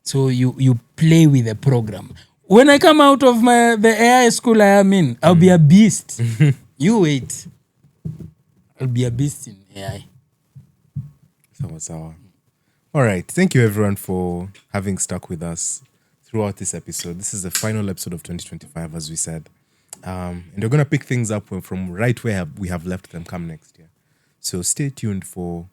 So you play with the program. When I come out of the AI school I am in, I'll be a beast. You wait. I'll be a beast in AI. Sawa. All right. Thank you, everyone, for having stuck with us throughout this episode. This is the final episode of 2025, as we said. And we're going to pick things up from right where we have left them come next year. So stay tuned for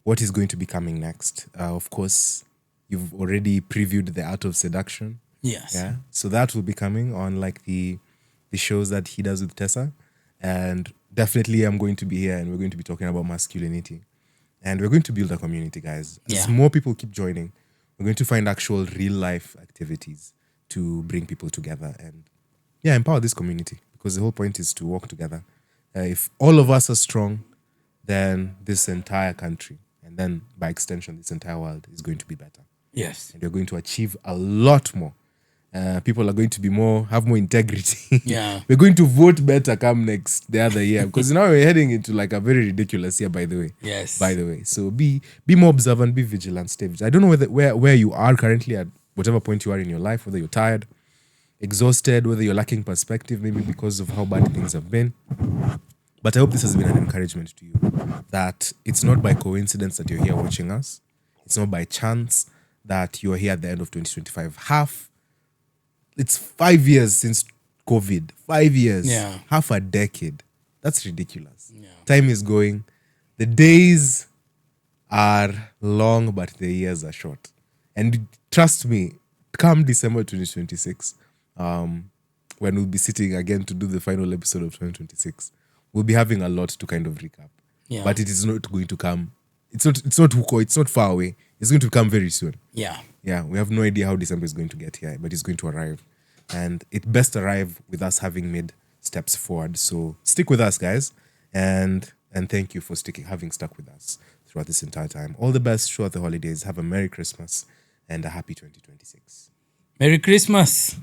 what is going to be coming next. Of course, you've already previewed The Art of Seduction. Yes. Yeah. So that will be coming on like the shows that he does with Tessa. And definitely I'm going to be here and we're going to be talking about masculinity. And we're going to build a community, guys. As more people keep joining, we're going to find actual real life activities to bring people together and empower this community, because the whole point is to work together. If all of us are strong, then this entire country, and then by extension, this entire world is going to be better. Yes. And we're going to achieve a lot more. People are going to have more integrity. Yeah. We're going to vote better come the other year, because now we're heading into like a very ridiculous year, by the way. Yes. By the way. So be more observant, be vigilant, stay vigilant. I don't know where you are currently at whatever point you are in your life, whether you're tired, exhausted, whether you're lacking perspective, maybe because of how bad things have been. But I hope this has been an encouragement to you, that it's not by coincidence that you're here watching us. It's not by chance that you're here at the end of 2025. It's 5 years since COVID. 5 years. Yeah. Half a decade. That's ridiculous. Yeah. Time is going. The days are long, but the years are short. And trust me, come December 2026, when we'll be sitting again to do the final episode of 2026, we'll be having a lot to kind of recap. Yeah. But it is not going to come. It's not far away. It's going to come very soon. Yeah. Yeah, we have no idea how December is going to get here, but it's going to arrive. And it best arrive with us having made steps forward. So stick with us, guys. And thank you for having stuck with us throughout this entire time. All the best throughout the holidays. Have a Merry Christmas and a happy 2026. Merry Christmas.